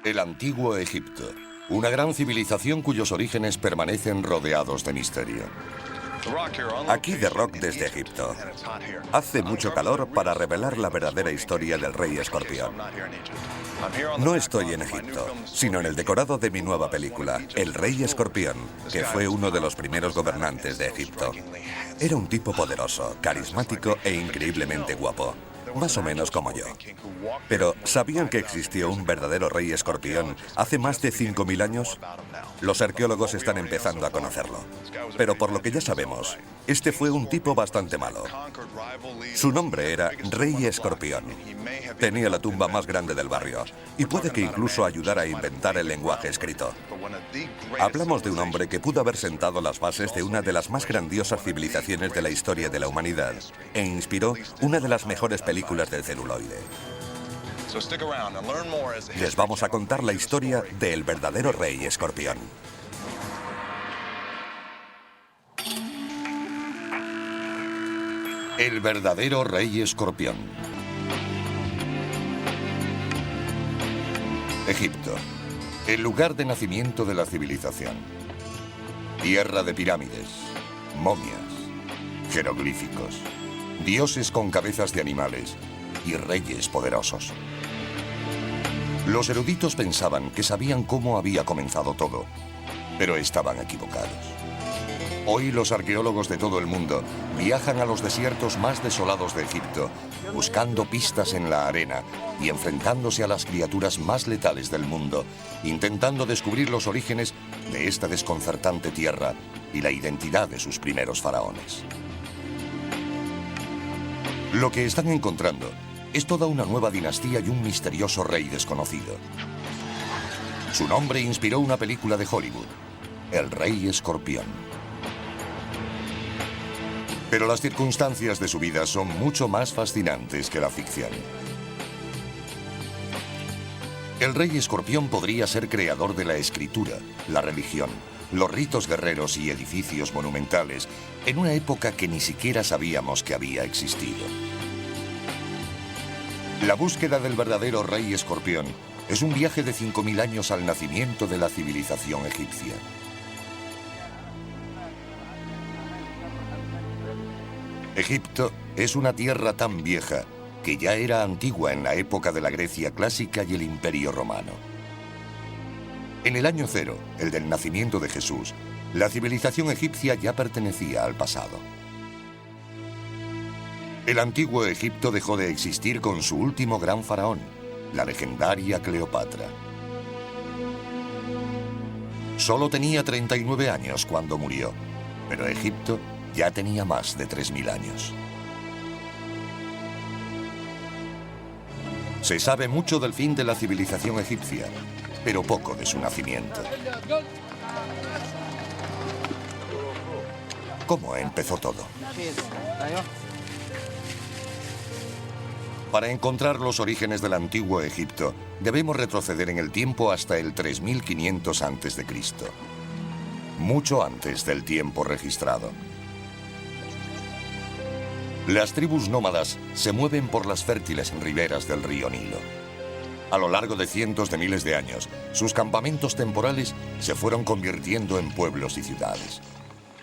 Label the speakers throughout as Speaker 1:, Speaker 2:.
Speaker 1: El antiguo Egipto, una gran civilización cuyos orígenes permanecen rodeados de misterio.
Speaker 2: Aquí The Rock desde Egipto. Hace mucho calor para revelar la verdadera historia del rey escorpión. No estoy en Egipto, sino en el decorado de mi nueva película, El Rey Escorpión, que fue uno de los primeros gobernantes de Egipto. Era un tipo poderoso, carismático e increíblemente guapo. Más o menos como yo. Pero, ¿sabían que existió un verdadero rey escorpión hace más de 5000 años? Los arqueólogos están empezando a conocerlo. Pero por lo que ya sabemos, este fue un tipo bastante malo. Su nombre era Rey Escorpión. Tenía la tumba más grande del barrio, y puede que incluso ayudara a inventar el lenguaje escrito. Hablamos de un hombre que pudo haber sentado las bases de una de las más grandiosas civilizaciones de la historia de la humanidad, e inspiró una de las mejores películas del celuloide. Les vamos a contar la historia del verdadero Rey Escorpión.
Speaker 1: El verdadero Rey Escorpión. Egipto, el lugar de nacimiento de la civilización. Tierra de pirámides, momias, jeroglíficos, dioses con cabezas de animales y reyes poderosos. Los eruditos pensaban que sabían cómo había comenzado todo, pero estaban equivocados. Hoy los arqueólogos de todo el mundo viajan a los desiertos más desolados de Egipto, buscando pistas en la arena y enfrentándose a las criaturas más letales del mundo, intentando descubrir los orígenes de esta desconcertante tierra y la identidad de sus primeros faraones. Lo que están encontrando es toda una nueva dinastía y un misterioso rey desconocido. Su nombre inspiró una película de Hollywood, El Rey Escorpión. Pero las circunstancias de su vida son mucho más fascinantes que la ficción. El Rey Escorpión podría ser creador de la escritura, la religión, los ritos guerreros y edificios monumentales en una época que ni siquiera sabíamos que había existido. La búsqueda del verdadero Rey Escorpión es un viaje de 5000 años al nacimiento de la civilización egipcia. Egipto es una tierra tan vieja que ya era antigua en la época de la Grecia clásica y el Imperio Romano. En el año 0, el del nacimiento de Jesús, la civilización egipcia ya pertenecía al pasado. El antiguo Egipto dejó de existir con su último gran faraón, la legendaria Cleopatra. Solo tenía 39 años cuando murió, pero Egipto ya tenía más de 3000 años. Se sabe mucho del fin de la civilización egipcia, pero poco de su nacimiento. ¿Cómo empezó todo? Para encontrar los orígenes del antiguo Egipto, debemos retroceder en el tiempo hasta el 3500 a.C., mucho antes del tiempo registrado. Las tribus nómadas se mueven por las fértiles riberas del río Nilo. A lo largo de cientos de miles de años, sus campamentos temporales se fueron convirtiendo en pueblos y ciudades.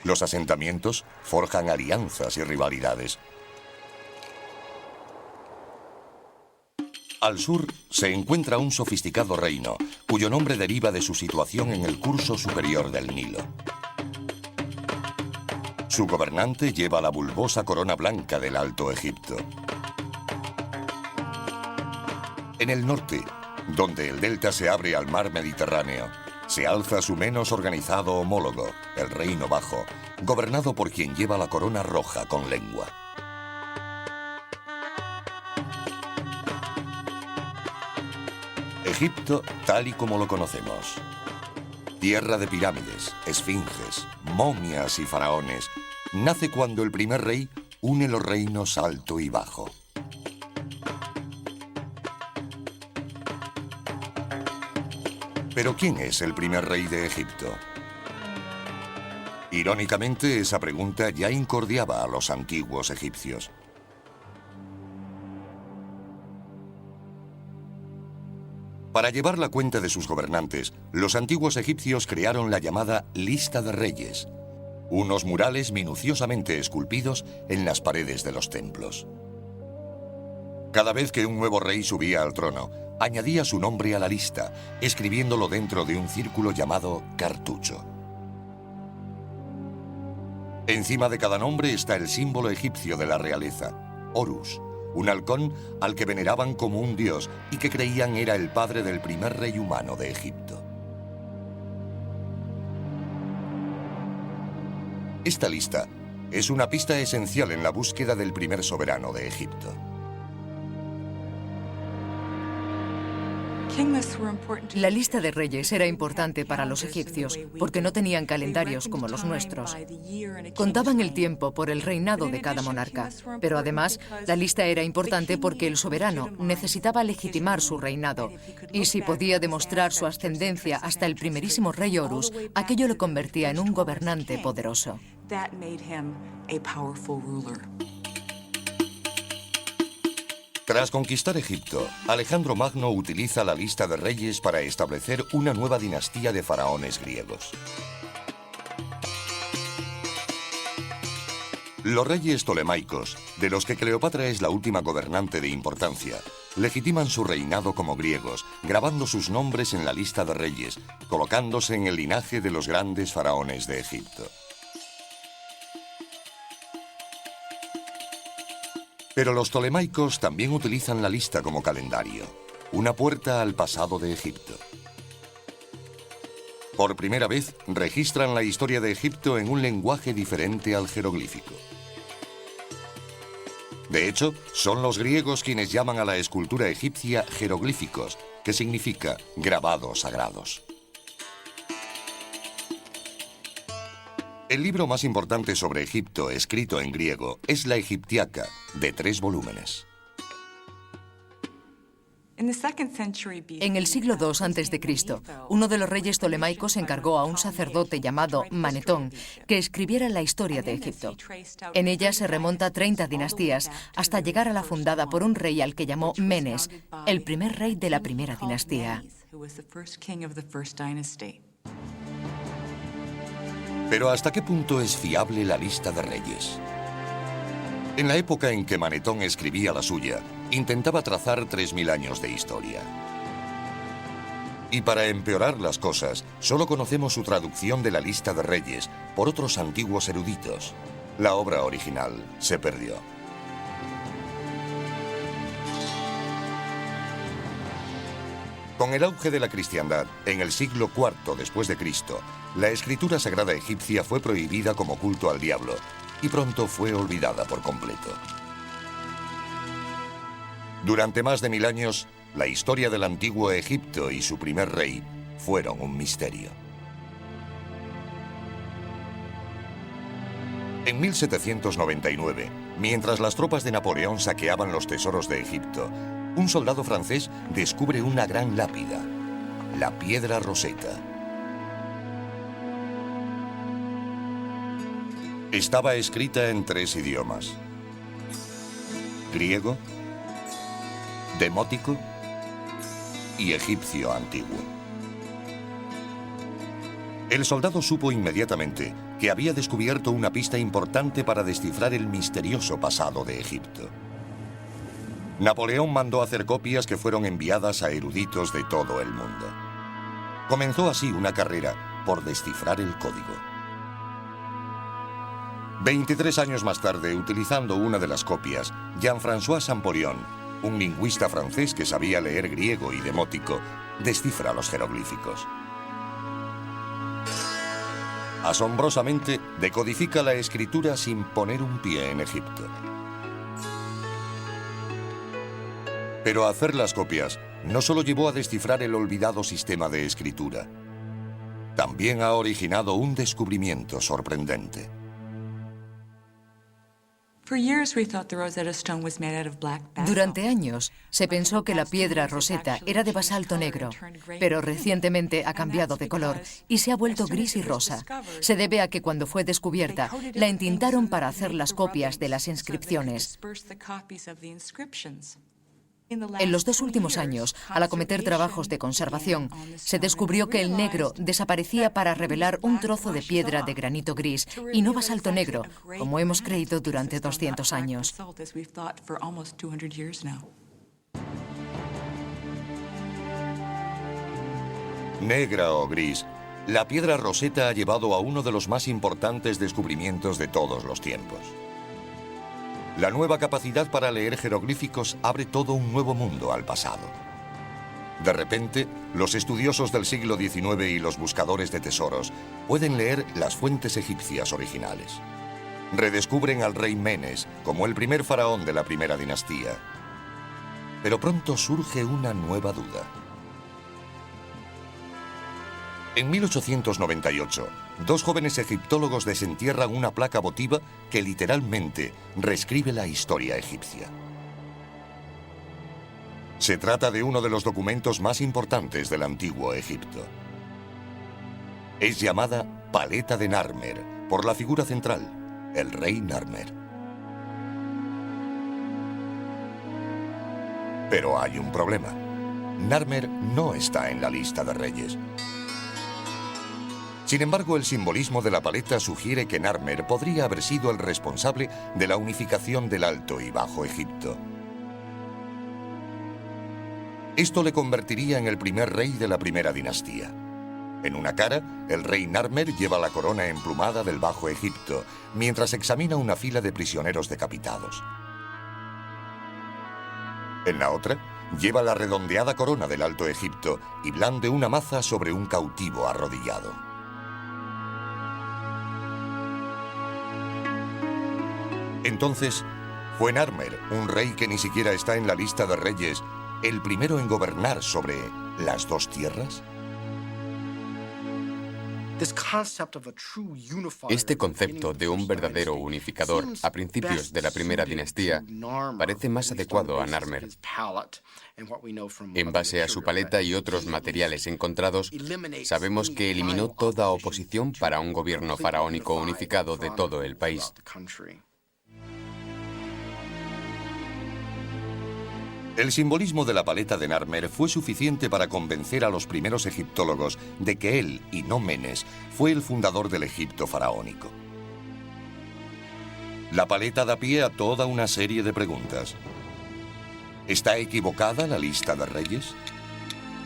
Speaker 1: Los asentamientos forjan alianzas y rivalidades. Al sur se encuentra un sofisticado reino, cuyo nombre deriva de su situación en el curso superior del Nilo. Su gobernante lleva la bulbosa corona blanca del Alto Egipto. En el norte, donde el delta se abre al mar Mediterráneo, se alza su menos organizado homólogo, el Reino Bajo, gobernado por quien lleva la corona roja con lengua. Egipto tal y como lo conocemos. Tierra de pirámides, esfinges, momias y faraones, nace cuando el primer rey une los reinos alto y bajo. ¿Pero quién es el primer rey de Egipto? Irónicamente, esa pregunta ya incordiaba a los antiguos egipcios. Para llevar la cuenta de sus gobernantes, los antiguos egipcios crearon la llamada Lista de Reyes, unos murales minuciosamente esculpidos en las paredes de los templos. Cada vez que un nuevo rey subía al trono, añadía su nombre a la lista, escribiéndolo dentro de un círculo llamado cartucho. Encima de cada nombre está el símbolo egipcio de la realeza, Horus, un halcón al que veneraban como un dios y que creían era el padre del primer rey humano de Egipto. Esta lista es una pista esencial en la búsqueda del primer soberano de Egipto.
Speaker 3: La lista de reyes era importante para los egipcios porque no tenían calendarios como los nuestros. Contaban el tiempo por el reinado de cada monarca, pero además la lista era importante porque el soberano necesitaba legitimar su reinado y si podía demostrar su ascendencia hasta el primerísimo rey Horus, aquello lo convertía en un gobernante poderoso.
Speaker 1: Tras conquistar Egipto, Alejandro Magno utiliza la lista de reyes para establecer una nueva dinastía de faraones griegos. Los reyes tolemaicos, de los que Cleopatra es la última gobernante de importancia, legitiman su reinado como griegos, grabando sus nombres en la lista de reyes, colocándose en el linaje de los grandes faraones de Egipto. Pero los tolemaicos también utilizan la lista como calendario, una puerta al pasado de Egipto. Por primera vez, registran la historia de Egipto en un lenguaje diferente al jeroglífico. De hecho, son los griegos quienes llaman a la escultura egipcia jeroglíficos, que significa grabados sagrados. El libro más importante sobre Egipto, escrito en griego, es la Egiptiaca, de 3 volúmenes.
Speaker 3: En el siglo II a.C., uno de los reyes tolemaicos encargó a un sacerdote llamado Manetón que escribiera la historia de Egipto. En ella se remonta 30 dinastías hasta llegar a la fundada por un rey al que llamó Menes, el primer rey de la primera dinastía.
Speaker 1: Pero ¿hasta qué punto es fiable la lista de reyes? En la época en que Manetón escribía la suya, intentaba trazar 3000 años de historia. Y para empeorar las cosas, solo conocemos su traducción de la lista de reyes por otros antiguos eruditos. La obra original se perdió. Con el auge de la cristiandad, en el siglo IV después de Cristo, la escritura sagrada egipcia fue prohibida como culto al diablo y pronto fue olvidada por completo. Durante más de 1000 años, la historia del antiguo Egipto y su primer rey fueron un misterio. En 1799, mientras las tropas de Napoleón saqueaban los tesoros de Egipto, un soldado francés descubre una gran lápida, la Piedra Roseta. Estaba escrita en 3 idiomas: griego, demótico y egipcio antiguo. El soldado supo inmediatamente que había descubierto una pista importante para descifrar el misterioso pasado de Egipto. Napoleón mandó hacer copias que fueron enviadas a eruditos de todo el mundo. Comenzó así una carrera por descifrar el código. 23 años más tarde, utilizando una de las copias, Jean-François Champollion, un lingüista francés que sabía leer griego y demótico, descifra los jeroglíficos. Asombrosamente, decodifica la escritura sin poner un pie en Egipto. Pero hacer las copias no solo llevó a descifrar el olvidado sistema de escritura, también ha originado un descubrimiento sorprendente.
Speaker 3: Durante años se pensó que la piedra Roseta era de basalto negro, pero recientemente ha cambiado de color y se ha vuelto gris y rosa. Se debe a que cuando fue descubierta, la entintaron para hacer las copias de las inscripciones. En los 2 últimos años, al acometer trabajos de conservación, se descubrió que el negro desaparecía para revelar un trozo de piedra de granito gris y no basalto negro, como hemos creído durante 200 años.
Speaker 1: Negra o gris, la piedra Rosetta ha llevado a uno de los más importantes descubrimientos de todos los tiempos. La nueva capacidad para leer jeroglíficos abre todo un nuevo mundo al pasado. De repente, los estudiosos del siglo XIX y los buscadores de tesoros pueden leer las fuentes egipcias originales. Redescubren al rey Menes como el primer faraón de la primera dinastía. Pero pronto surge una nueva duda. En 1898, 2 jóvenes egiptólogos desentierran una placa votiva que literalmente reescribe la historia egipcia. Se trata de uno de los documentos más importantes del antiguo Egipto. Es llamada Paleta de Narmer, por la figura central, el rey Narmer. Pero hay un problema. Narmer no está en la lista de reyes. Sin embargo, el simbolismo de la paleta sugiere que Narmer podría haber sido el responsable de la unificación del Alto y Bajo Egipto. Esto le convertiría en el primer rey de la primera dinastía. En una cara, el rey Narmer lleva la corona emplumada del Bajo Egipto, mientras examina una fila de prisioneros decapitados. En la otra, lleva la redondeada corona del Alto Egipto y blande una maza sobre un cautivo arrodillado. Entonces, ¿fue Narmer, un rey que ni siquiera está en la lista de reyes, el primero en gobernar sobre las 2 tierras?
Speaker 4: Este concepto de un verdadero unificador a principios de la primera dinastía parece más adecuado a Narmer. En base a su paleta y otros materiales encontrados, sabemos que eliminó toda oposición para un gobierno faraónico unificado de todo el país.
Speaker 1: El simbolismo de la paleta de Narmer fue suficiente para convencer a los primeros egiptólogos de que él, y no Menes, fue el fundador del Egipto faraónico. La paleta da pie a toda una serie de preguntas. ¿Está equivocada la lista de reyes?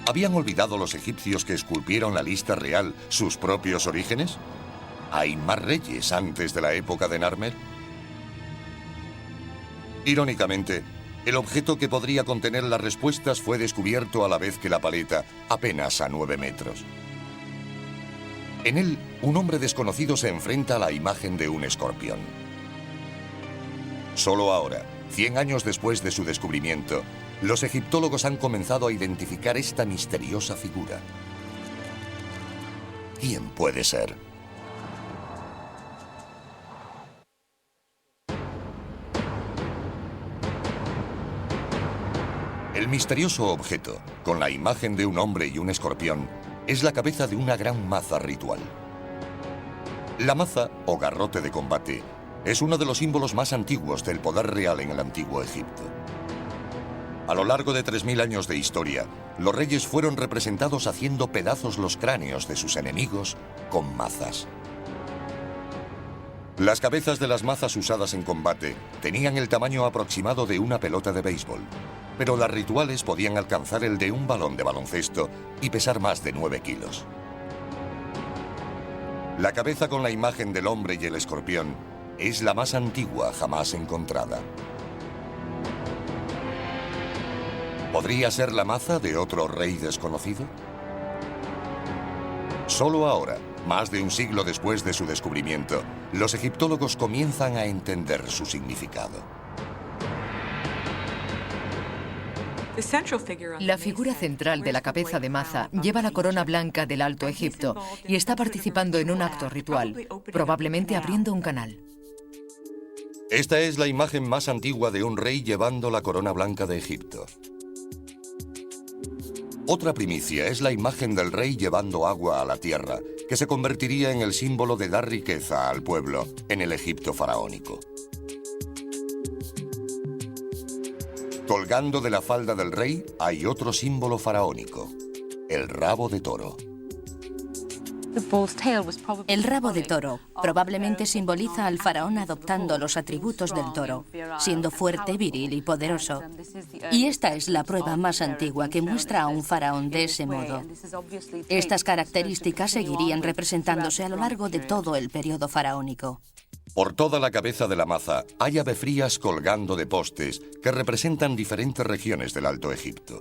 Speaker 1: ¿Habían olvidado los egipcios que esculpieron la lista real sus propios orígenes? ¿Hay más reyes antes de la época de Narmer? Irónicamente, el objeto que podría contener las respuestas fue descubierto a la vez que la paleta, apenas a 9 metros. En él, un hombre desconocido se enfrenta a la imagen de un escorpión. Solo ahora, 100 años después de su descubrimiento, los egiptólogos han comenzado a identificar esta misteriosa figura. ¿Quién puede ser? El misterioso objeto, con la imagen de un hombre y un escorpión, es la cabeza de una gran maza ritual. La maza, o garrote de combate, es uno de los símbolos más antiguos del poder real en el antiguo Egipto. A lo largo de 3000 años de historia, los reyes fueron representados haciendo pedazos los cráneos de sus enemigos con mazas. Las cabezas de las mazas usadas en combate tenían el tamaño aproximado de una pelota de béisbol, pero las rituales podían alcanzar el de un balón de baloncesto y pesar más de 9 kilos. La cabeza con la imagen del hombre y el escorpión es la más antigua jamás encontrada. ¿Podría ser la maza de otro rey desconocido? Solo ahora, más de un siglo después de su descubrimiento, los egiptólogos comienzan a entender su significado.
Speaker 3: La figura central de la cabeza de maza lleva la corona blanca del Alto Egipto y está participando en un acto ritual, probablemente abriendo un canal.
Speaker 1: Esta es la imagen más antigua de un rey llevando la corona blanca de Egipto. Otra primicia es la imagen del rey llevando agua a la tierra, que se convertiría en el símbolo de dar riqueza al pueblo en el Egipto faraónico. Colgando de la falda del rey hay otro símbolo faraónico, el rabo de toro.
Speaker 5: El rabo de toro probablemente simboliza al faraón adoptando los atributos del toro, siendo fuerte, viril y poderoso. Y esta es la prueba más antigua que muestra a un faraón de ese modo. Estas características seguirían representándose a lo largo de todo el periodo faraónico.
Speaker 1: Por toda la cabeza de la maza hay avefrías colgando de postes que representan diferentes regiones del Alto Egipto.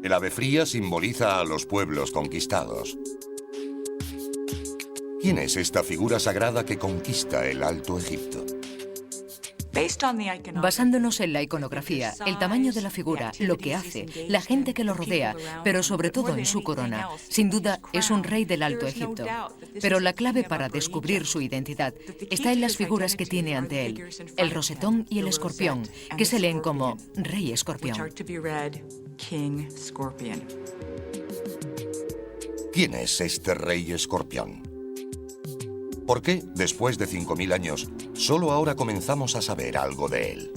Speaker 1: El avefría simboliza a los pueblos conquistados. ¿Quién es esta figura sagrada que conquista el Alto Egipto?
Speaker 3: Basándonos en la iconografía, el tamaño de la figura, lo que hace, la gente que lo rodea, pero sobre todo en su corona, sin duda es un rey del Alto Egipto. Pero la clave para descubrir su identidad está en las figuras que tiene ante él, el rosetón y el escorpión, que se leen como Rey Escorpión.
Speaker 1: ¿Quién es este Rey Escorpión? ¿Por qué, después de 5.000 años, solo ahora comenzamos a saber algo de él?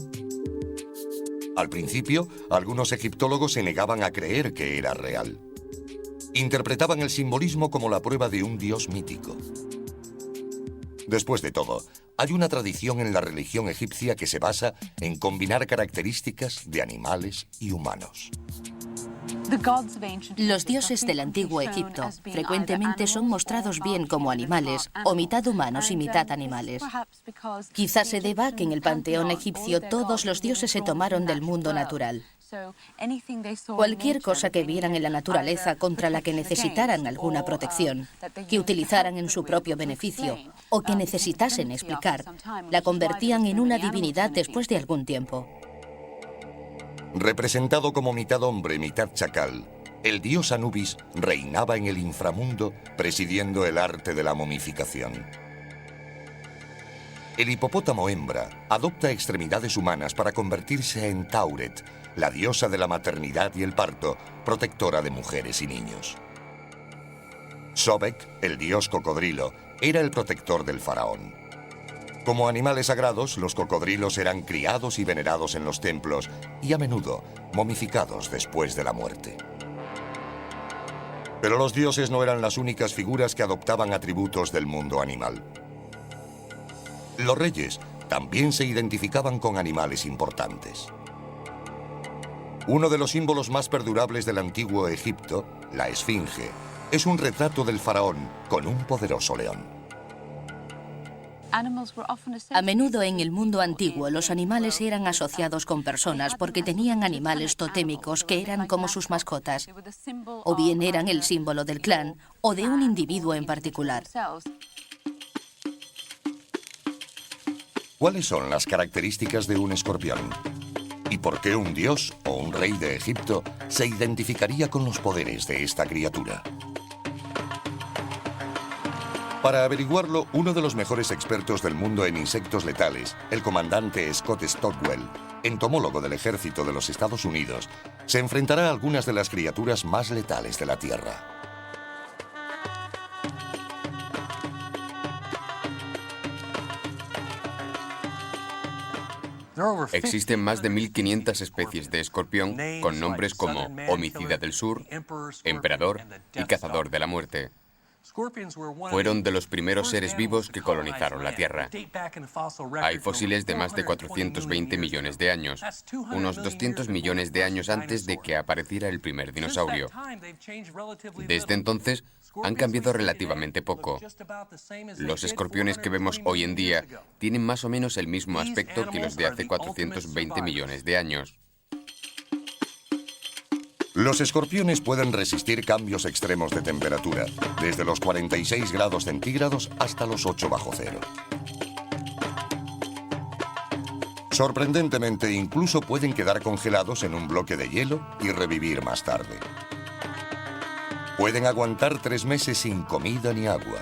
Speaker 1: Al principio, algunos egiptólogos se negaban a creer que era real. Interpretaban el simbolismo como la prueba de un dios mítico. Después de todo, hay una tradición en la religión egipcia que se basa en combinar características de animales y humanos.
Speaker 5: Los dioses del antiguo Egipto frecuentemente son mostrados bien como animales, o mitad humanos y mitad animales. Quizás se deba a que en el panteón egipcio todos los dioses se tomaron del mundo natural. Cualquier cosa que vieran en la naturaleza contra la que necesitaran alguna protección, que utilizaran en su propio beneficio o que necesitasen explicar, la convertían en una divinidad después de algún tiempo.
Speaker 1: Representado como mitad hombre, mitad chacal, el dios Anubis reinaba en el inframundo, presidiendo el arte de la momificación. El hipopótamo hembra adopta extremidades humanas para convertirse en Tauret, la diosa de la maternidad y el parto, protectora de mujeres y niños. Sobek, el dios cocodrilo, era el protector del faraón. Como animales sagrados, los cocodrilos eran criados y venerados en los templos y a menudo momificados después de la muerte. Pero los dioses no eran las únicas figuras que adoptaban atributos del mundo animal. Los reyes también se identificaban con animales importantes. Uno de los símbolos más perdurables del antiguo Egipto, la esfinge, es un retrato del faraón con un poderoso león.
Speaker 5: A menudo en el mundo antiguo los animales eran asociados con personas porque tenían animales totémicos que eran como sus mascotas, o bien eran el símbolo del clan o de un individuo en particular.
Speaker 1: ¿Cuáles son las características de un escorpión? ¿Y por qué un dios o un rey de Egipto se identificaría con los poderes de esta criatura? Para averiguarlo, uno de los mejores expertos del mundo en insectos letales, el comandante Scott Stockwell, entomólogo del ejército de los Estados Unidos, se enfrentará a algunas de las criaturas más letales de la Tierra.
Speaker 4: Existen más de 1.500 especies de escorpión con nombres como homicida del sur, emperador y cazador de la muerte. Fueron de los primeros seres vivos que colonizaron la Tierra. Hay fósiles de más de 420 millones de años, unos 200 millones de años antes de que apareciera el primer dinosaurio. Desde entonces, han cambiado relativamente poco. Los escorpiones que vemos hoy en día tienen más o menos el mismo aspecto que los de hace 420 millones de años.
Speaker 1: Los escorpiones pueden resistir cambios extremos de temperatura, desde los 46 grados centígrados hasta los 8 bajo cero. Sorprendentemente, incluso pueden quedar congelados en un bloque de hielo y revivir más tarde. Pueden aguantar 3 meses sin comida ni agua.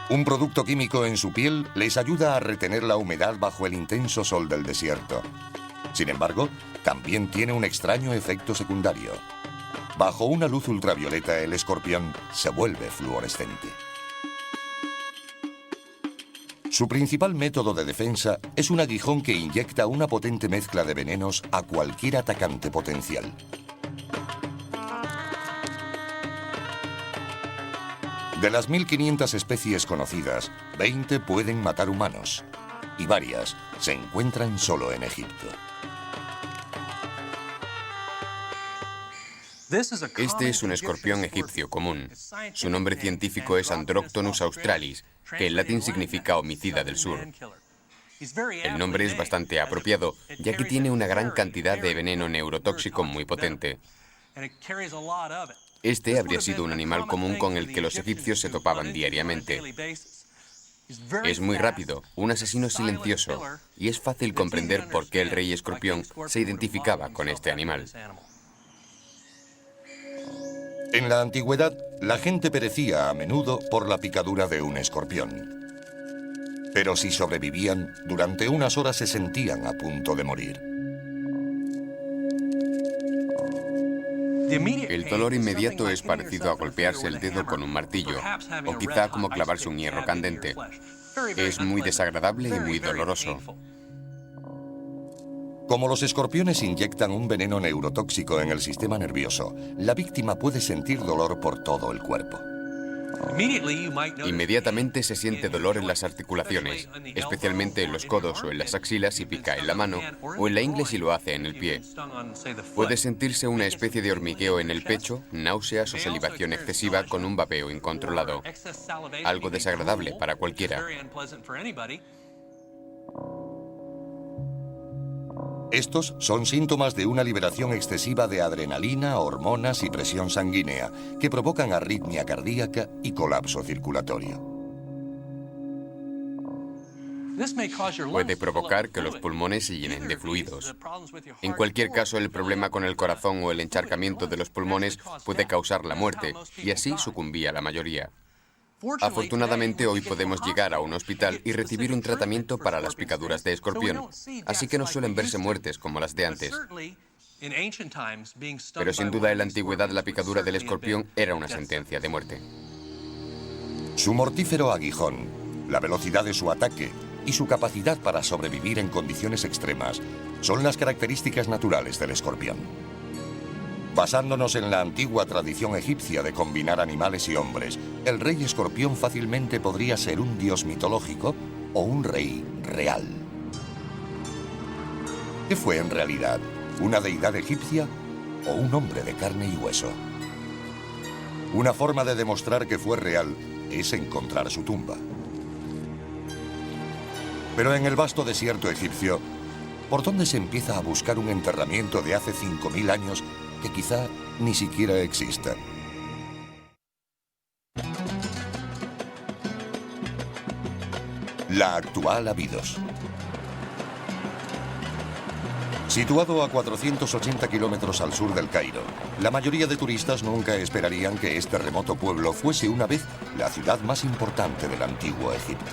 Speaker 1: Un producto químico en su piel les ayuda a retener la humedad bajo el intenso sol del desierto. Sin embargo, también tiene un extraño efecto secundario. Bajo una luz ultravioleta, el escorpión se vuelve fluorescente. Su principal método de defensa es un aguijón que inyecta una potente mezcla de venenos a cualquier atacante potencial. De las 1500 especies conocidas, 20 pueden matar humanos y varias se encuentran solo en Egipto.
Speaker 4: Este es un escorpión egipcio común. Su nombre científico es Androctonus australis, que en latín significa homicida del sur. El nombre es bastante apropiado, ya que tiene una gran cantidad de veneno neurotóxico muy potente. Este habría sido un animal común con el que los egipcios se topaban diariamente. Es muy rápido, un asesino silencioso, y es fácil comprender por qué el rey escorpión se identificaba con este animal.
Speaker 1: En la antigüedad, la gente perecía a menudo por la picadura de un escorpión. Pero si sobrevivían, durante unas horas se sentían a punto de morir.
Speaker 4: El dolor inmediato es parecido a golpearse el dedo con un martillo, o quizá como clavarse un hierro candente. Es muy desagradable y muy doloroso.
Speaker 1: Como los escorpiones inyectan un veneno neurotóxico en el sistema nervioso, la víctima puede sentir dolor por todo el cuerpo.
Speaker 4: Inmediatamente se siente dolor en las articulaciones, especialmente en los codos o en las axilas si pica en la mano, o en la ingle si lo hace en el pie. Puede sentirse una especie de hormigueo en el pecho, náuseas o salivación excesiva con un vapeo incontrolado. Algo desagradable para cualquiera.
Speaker 1: Estos son síntomas de una liberación excesiva de adrenalina, hormonas y presión sanguínea que provocan arritmia cardíaca y colapso circulatorio.
Speaker 4: Puede provocar que los pulmones se llenen de fluidos. En cualquier caso, el problema con el corazón o el encharcamiento de los pulmones puede causar la muerte, y así sucumbía la mayoría. Afortunadamente, hoy podemos llegar a un hospital y recibir un tratamiento para las picaduras de escorpión, así que no suelen verse muertes como las de antes. Pero sin duda en la antigüedad la picadura del escorpión era una sentencia de muerte.
Speaker 1: Su mortífero aguijón, la velocidad de su ataque y su capacidad para sobrevivir en condiciones extremas son las características naturales del escorpión. Basándonos en la antigua tradición egipcia de combinar animales y hombres, el rey escorpión fácilmente podría ser un dios mitológico o un rey real. ¿Qué fue en realidad? ¿Una deidad egipcia o un hombre de carne y hueso? Una forma de demostrar que fue real es encontrar su tumba. Pero en el vasto desierto egipcio, ¿por dónde se empieza a buscar un enterramiento de hace 5000 años que quizá ni siquiera exista? La actual Abidos. Situado a 480 kilómetros al sur del Cairo, la mayoría de turistas nunca esperarían que este remoto pueblo fuese una vez la ciudad más importante del antiguo Egipto.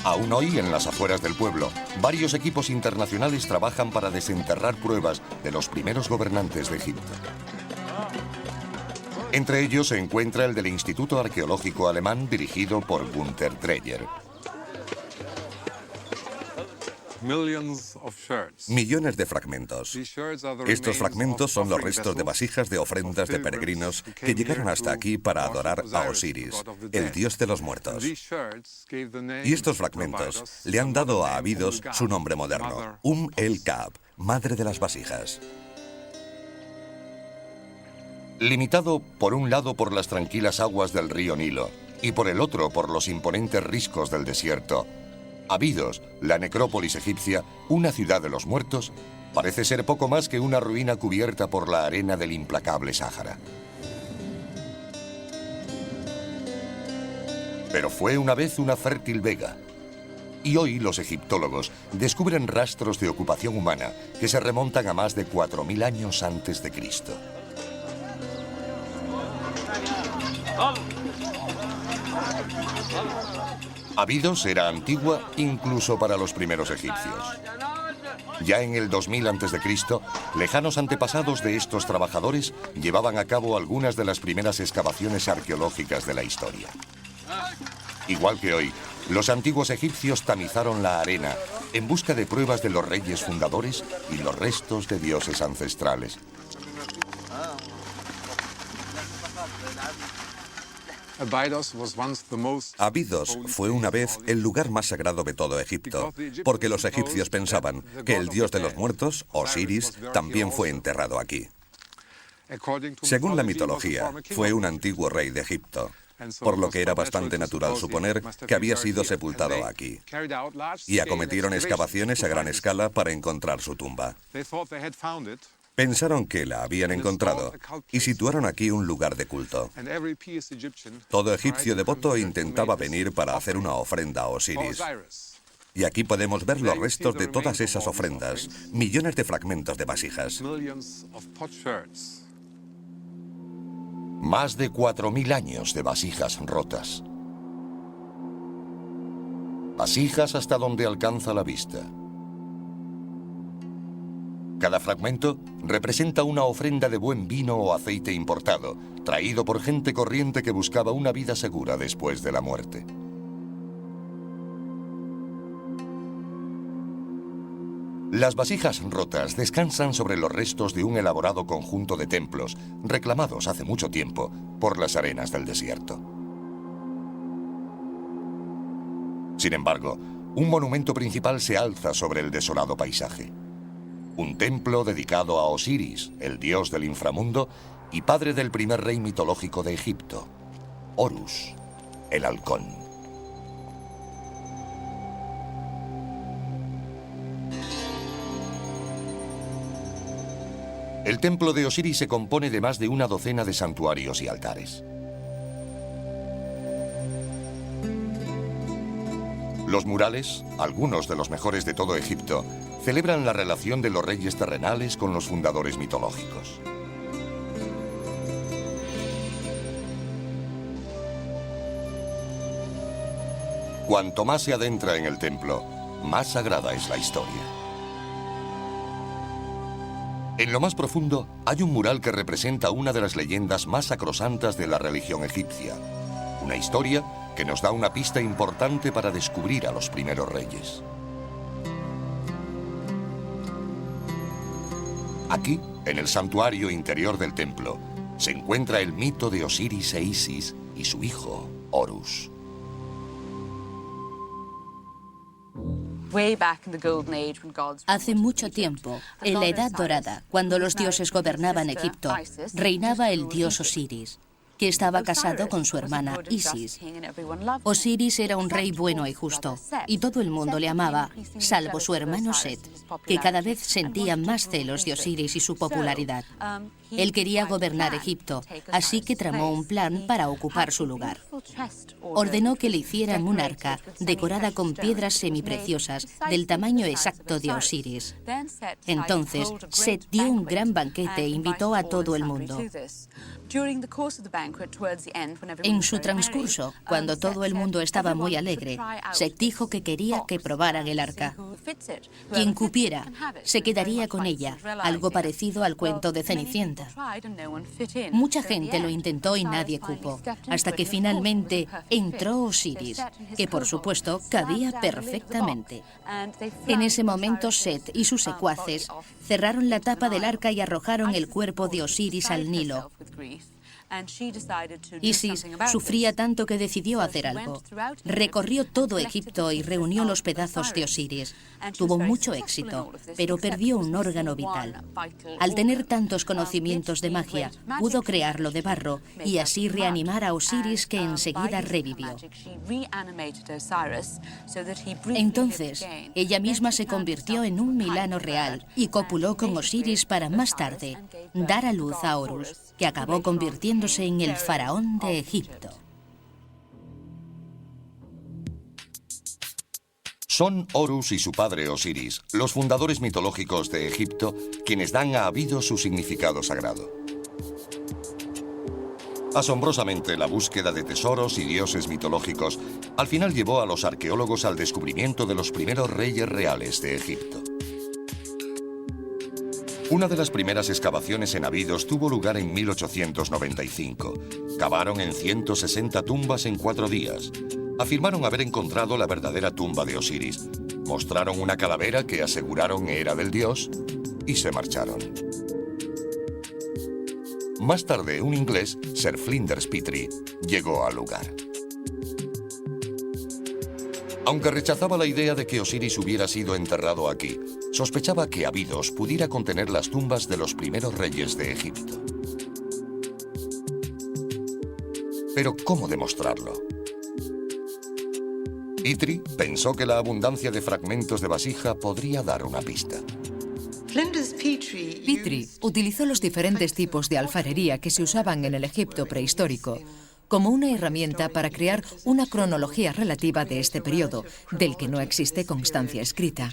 Speaker 1: Aún hoy, en las afueras del pueblo, varios equipos internacionales trabajan para desenterrar pruebas de los primeros gobernantes de Egipto. Entre ellos se encuentra el del Instituto Arqueológico Alemán dirigido por Günther Dreyer.
Speaker 2: Millones de fragmentos. Estos fragmentos son los restos de vasijas de ofrendas de peregrinos que llegaron hasta aquí para adorar a Osiris, el dios de los muertos. Y estos fragmentos le han dado a Abidos su nombre moderno, el-Kab, madre de las vasijas.
Speaker 1: Limitado por un lado por las tranquilas aguas del río Nilo y por el otro por los imponentes riscos del desierto, Abidos, la necrópolis egipcia, una ciudad de los muertos, parece ser poco más que una ruina cubierta por la arena del implacable Sáhara. Pero fue una vez una fértil vega. Y hoy los egiptólogos descubren rastros de ocupación humana que se remontan a más de 4000 años antes de Cristo. Abidos era antigua incluso para los primeros egipcios. Ya en el 2000 a.C., lejanos antepasados de estos trabajadores llevaban a cabo algunas de las primeras excavaciones arqueológicas de la historia. Igual que hoy, los antiguos egipcios tamizaron la arena en busca de pruebas de los reyes fundadores y los restos de dioses ancestrales.
Speaker 2: Abidos fue una vez el lugar más sagrado de todo Egipto, porque los egipcios pensaban que el dios de los muertos, Osiris, también fue enterrado aquí. Según la mitología, fue un antiguo rey de Egipto, por lo que era bastante natural suponer que había sido sepultado aquí. Y acometieron excavaciones a gran escala para encontrar su tumba. Pensaron que la habían encontrado y situaron aquí un lugar de culto. Todo egipcio devoto intentaba venir para hacer una ofrenda a Osiris. Y aquí podemos ver los restos de todas esas ofrendas, millones de fragmentos de vasijas.
Speaker 1: Más de 4.000 años de vasijas rotas. Vasijas hasta donde alcanza la vista. Cada fragmento representa una ofrenda de buen vino o aceite importado, traído por gente corriente que buscaba una vida segura después de la muerte. Las vasijas rotas descansan sobre los restos de un elaborado conjunto de templos, reclamados hace mucho tiempo por las arenas del desierto. Sin embargo, un monumento principal se alza sobre el desolado paisaje. Un templo dedicado a Osiris, el dios del inframundo y padre del primer rey mitológico de Egipto, Horus, el halcón. El templo de Osiris se compone de más de una docena de santuarios y altares. Los murales, algunos de los mejores de todo Egipto, celebran la relación de los reyes terrenales con los fundadores mitológicos. Cuanto más se adentra en el templo, más sagrada es la historia. En lo más profundo hay un mural que representa una de las leyendas más sacrosantas de la religión egipcia. Una historia que nos da una pista importante para descubrir a los primeros reyes. Aquí, en el santuario interior del templo, se encuentra el mito de Osiris e Isis y su hijo, Horus.
Speaker 5: Hace mucho tiempo, en la Edad Dorada, cuando los dioses gobernaban Egipto, reinaba el dios Osiris, que estaba casado con su hermana Isis. Osiris era un rey bueno y justo, y todo el mundo le amaba, salvo su hermano Set, que cada vez sentía más celos de Osiris y su popularidad. Él quería gobernar Egipto, así que tramó un plan para ocupar su lugar. Ordenó que le hicieran un arca decorada con piedras semipreciosas del tamaño exacto de Osiris. Entonces, Set dio un gran banquete e invitó a todo el mundo. En su transcurso, cuando todo el mundo estaba muy alegre, Set dijo que quería que probaran el arca. Quien cupiera se quedaría con ella, algo parecido al cuento de Cenicienta. Mucha gente lo intentó y nadie cupo, hasta que finalmente entró Osiris, que por supuesto cabía perfectamente. En ese momento Set y sus secuaces cerraron la tapa del arca y arrojaron el cuerpo de Osiris al Nilo. Isis sufría tanto que decidió hacer algo. Recorrió todo Egipto y reunió los pedazos de Osiris. Tuvo mucho éxito, pero perdió un órgano vital. Al tener tantos conocimientos de magia, pudo crearlo de barro y así reanimar a Osiris, que enseguida revivió. Entonces, ella misma se convirtió en un milano real y copuló con Osiris para más tarde dar a luz a Horus, que acabó convirtiéndose en el faraón de Egipto.
Speaker 1: Son Horus y su padre Osiris, los fundadores mitológicos de Egipto, quienes dan a Abidos su significado sagrado. Asombrosamente, la búsqueda de tesoros y dioses mitológicos al final llevó a los arqueólogos al descubrimiento de los primeros reyes reales de Egipto. Una de las primeras excavaciones en Abidos tuvo lugar en 1895. Cavaron en 160 tumbas en 4 días. Afirmaron haber encontrado la verdadera tumba de Osiris. Mostraron una calavera que aseguraron era del dios y se marcharon. Más tarde, un inglés, Sir Flinders Petrie, llegó al lugar. Aunque rechazaba la idea de que Osiris hubiera sido enterrado aquí, sospechaba que Abidos pudiera contener las tumbas de los primeros reyes de Egipto. Pero, ¿cómo demostrarlo? Petrie pensó que la abundancia de fragmentos de vasija podría dar una pista.
Speaker 3: Petrie utilizó los diferentes tipos de alfarería que se usaban en el Egipto prehistórico como una herramienta para crear una cronología relativa de este periodo, del que no existe constancia escrita.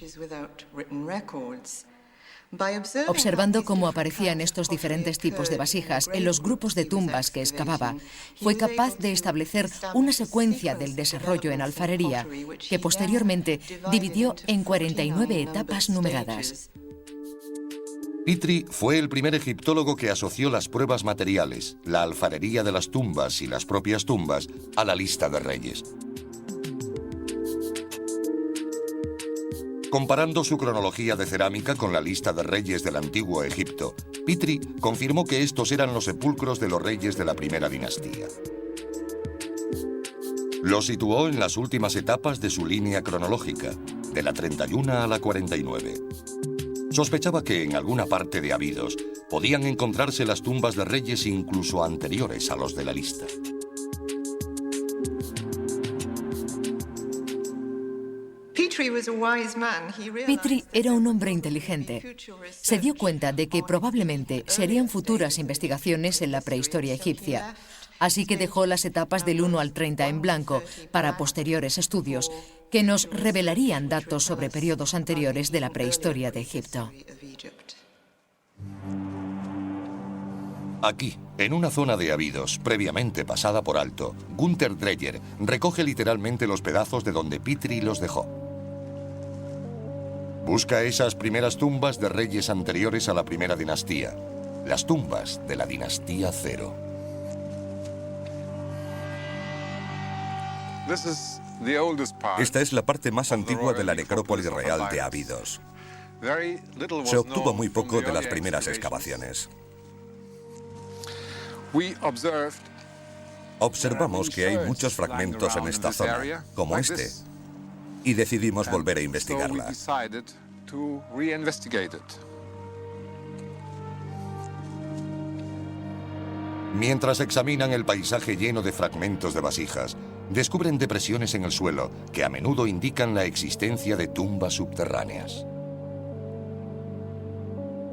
Speaker 3: Observando cómo aparecían estos diferentes tipos de vasijas en los grupos de tumbas que excavaba, fue capaz de establecer una secuencia del desarrollo en alfarería que posteriormente dividió en 49 etapas numeradas.
Speaker 1: Petrie fue el primer egiptólogo que asoció las pruebas materiales, la alfarería de las tumbas y las propias tumbas a la lista de reyes. Comparando su cronología de cerámica con la lista de reyes del antiguo Egipto, Petrie confirmó que estos eran los sepulcros de los reyes de la primera dinastía. Los situó en las últimas etapas de su línea cronológica, de la 31 a la 49. Sospechaba que en alguna parte de Abidos podían encontrarse las tumbas de reyes incluso anteriores a los de la lista.
Speaker 3: Petrie era un hombre inteligente. Se dio cuenta de que probablemente se harían futuras investigaciones en la prehistoria egipcia, así que dejó las etapas del 1 al 30 en blanco para posteriores estudios que nos revelarían datos sobre periodos anteriores de la prehistoria de Egipto.
Speaker 1: Aquí, en una zona de Abidos previamente pasada por alto, Gunther Dreyer recoge literalmente los pedazos de donde Petrie los dejó. Busca esas primeras tumbas de reyes anteriores a la primera dinastía, las tumbas de la dinastía Cero.
Speaker 2: Esta es la parte más antigua de la necrópolis real de Abidos. Se obtuvo muy poco de las primeras excavaciones. Observamos que hay muchos fragmentos en esta zona, como este, y decidimos volver a investigarla.
Speaker 1: Mientras examinan el paisaje lleno de fragmentos de vasijas, descubren depresiones en el suelo que a menudo indican la existencia de tumbas subterráneas.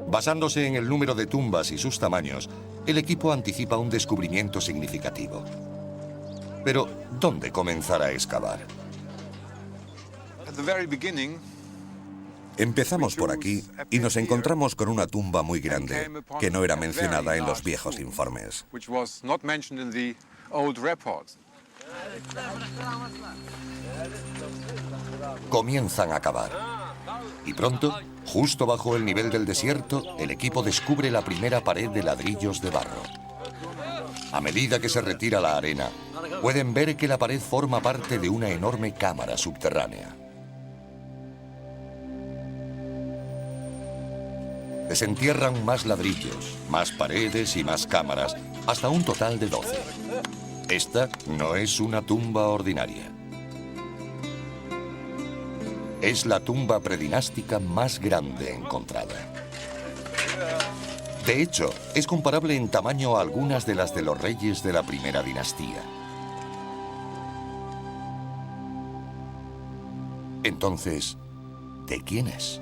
Speaker 1: Basándose en el número de tumbas y sus tamaños, el equipo anticipa un descubrimiento significativo. Pero, ¿dónde comenzar a excavar?
Speaker 2: Empezamos por aquí y nos encontramos con una tumba muy grande, que no era mencionada en los viejos informes.
Speaker 1: Comienzan a cavar. Y pronto, justo bajo el nivel del desierto, el equipo descubre la primera pared de ladrillos de barro. A medida que se retira la arena, pueden ver que la pared forma parte de una enorme cámara subterránea. Desentierran más ladrillos, más paredes y más cámaras, hasta un total de 12. Esta no es una tumba ordinaria. Es la tumba predinástica más grande encontrada. De hecho, es comparable en tamaño a algunas de las de los reyes de la primera dinastía. Entonces, ¿de quién es?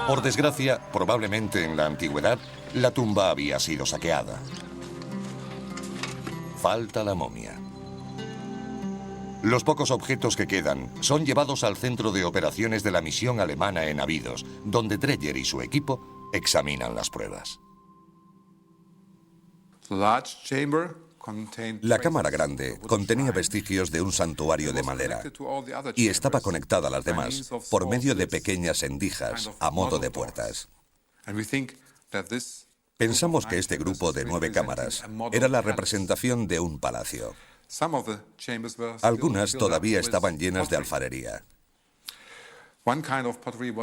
Speaker 1: Por desgracia, probablemente en la antigüedad, la tumba había sido saqueada. Falta la momia. Los pocos objetos que quedan son llevados al centro de operaciones de la misión alemana en Abidos, donde Dreyer y su equipo examinan las pruebas.
Speaker 2: La cámara grande contenía vestigios de un santuario de madera y estaba conectada a las demás por medio de pequeñas endijas a modo de puertas. Pensamos que este grupo de 9 cámaras era la representación de un palacio. Algunas todavía estaban llenas de alfarería.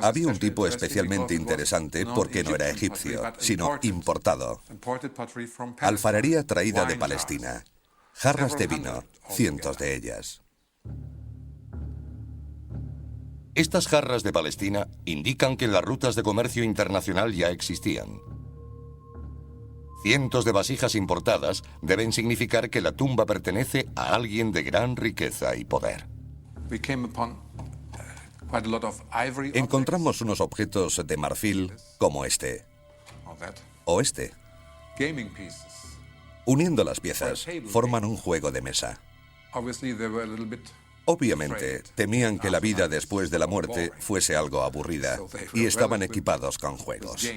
Speaker 2: Había un tipo especialmente interesante porque no era egipcio, sino importado. Alfarería traída de Palestina. Jarras de vino, cientos de ellas.
Speaker 1: Estas jarras de Palestina indican que las rutas de comercio internacional ya existían. Cientos de vasijas importadas deben significar que la tumba pertenece a alguien de gran riqueza y poder.
Speaker 2: Encontramos unos objetos de marfil como este o este. Uniendo las piezas, forman un juego de mesa. Obviamente, temían que la vida después de la muerte fuese algo aburrida y estaban equipados con juegos.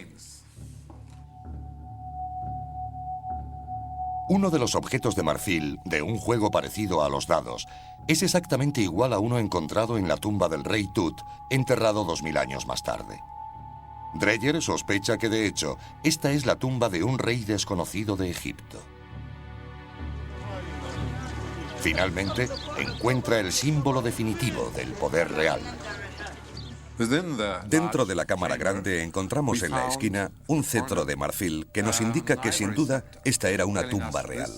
Speaker 1: Uno de los objetos de marfil de un juego parecido a los dados es exactamente igual a uno encontrado en la tumba del rey Tut, enterrado 2000 años más tarde. Dreyer sospecha que, de hecho, esta es la tumba de un rey desconocido de Egipto. Finalmente, encuentra el símbolo definitivo del poder real.
Speaker 2: Dentro de la cámara grande encontramos en la esquina un cetro de marfil que nos indica que sin duda esta era una tumba real.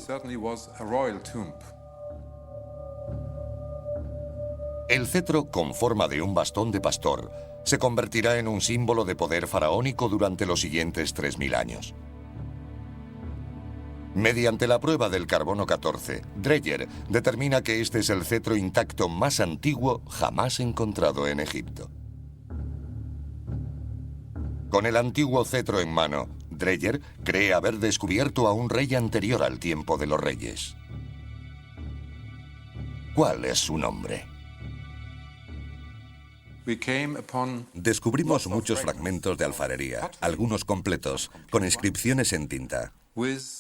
Speaker 1: El cetro, con forma de un bastón de pastor, se convertirá en un símbolo de poder faraónico durante los siguientes 3000 años. Mediante la prueba del carbono 14, Dreyer determina que este es el cetro intacto más antiguo jamás encontrado en Egipto. Con el antiguo cetro en mano, Dreyer cree haber descubierto a un rey anterior al tiempo de los reyes. ¿Cuál es su nombre?
Speaker 2: Descubrimos muchos fragmentos de alfarería, algunos completos, con inscripciones en tinta.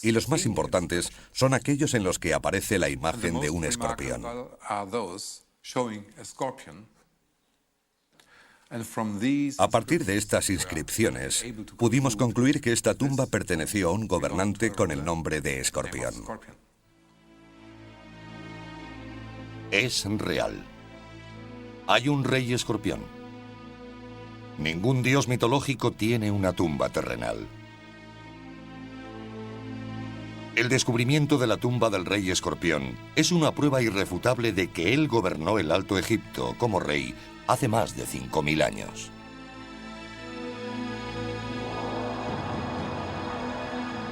Speaker 2: Y los más importantes son aquellos en los que aparece la imagen de un escorpión. A partir de estas inscripciones, pudimos concluir que esta tumba perteneció a un gobernante con el nombre de Escorpión.
Speaker 1: Es real. Hay un rey escorpión. Ningún dios mitológico tiene una tumba terrenal. El descubrimiento de la tumba del rey escorpión es una prueba irrefutable de que él gobernó el Alto Egipto como rey hace más de 5000 años.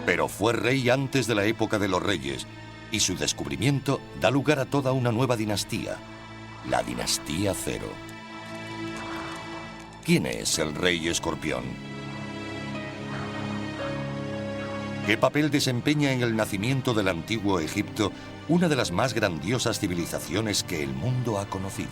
Speaker 1: Pero fue rey antes de la época de los reyes, y su descubrimiento da lugar a toda una nueva dinastía, la dinastía Cero. ¿Quién es el rey escorpión? ¿Qué papel desempeña en el nacimiento del antiguo Egipto, una de las más grandiosas civilizaciones que el mundo ha conocido?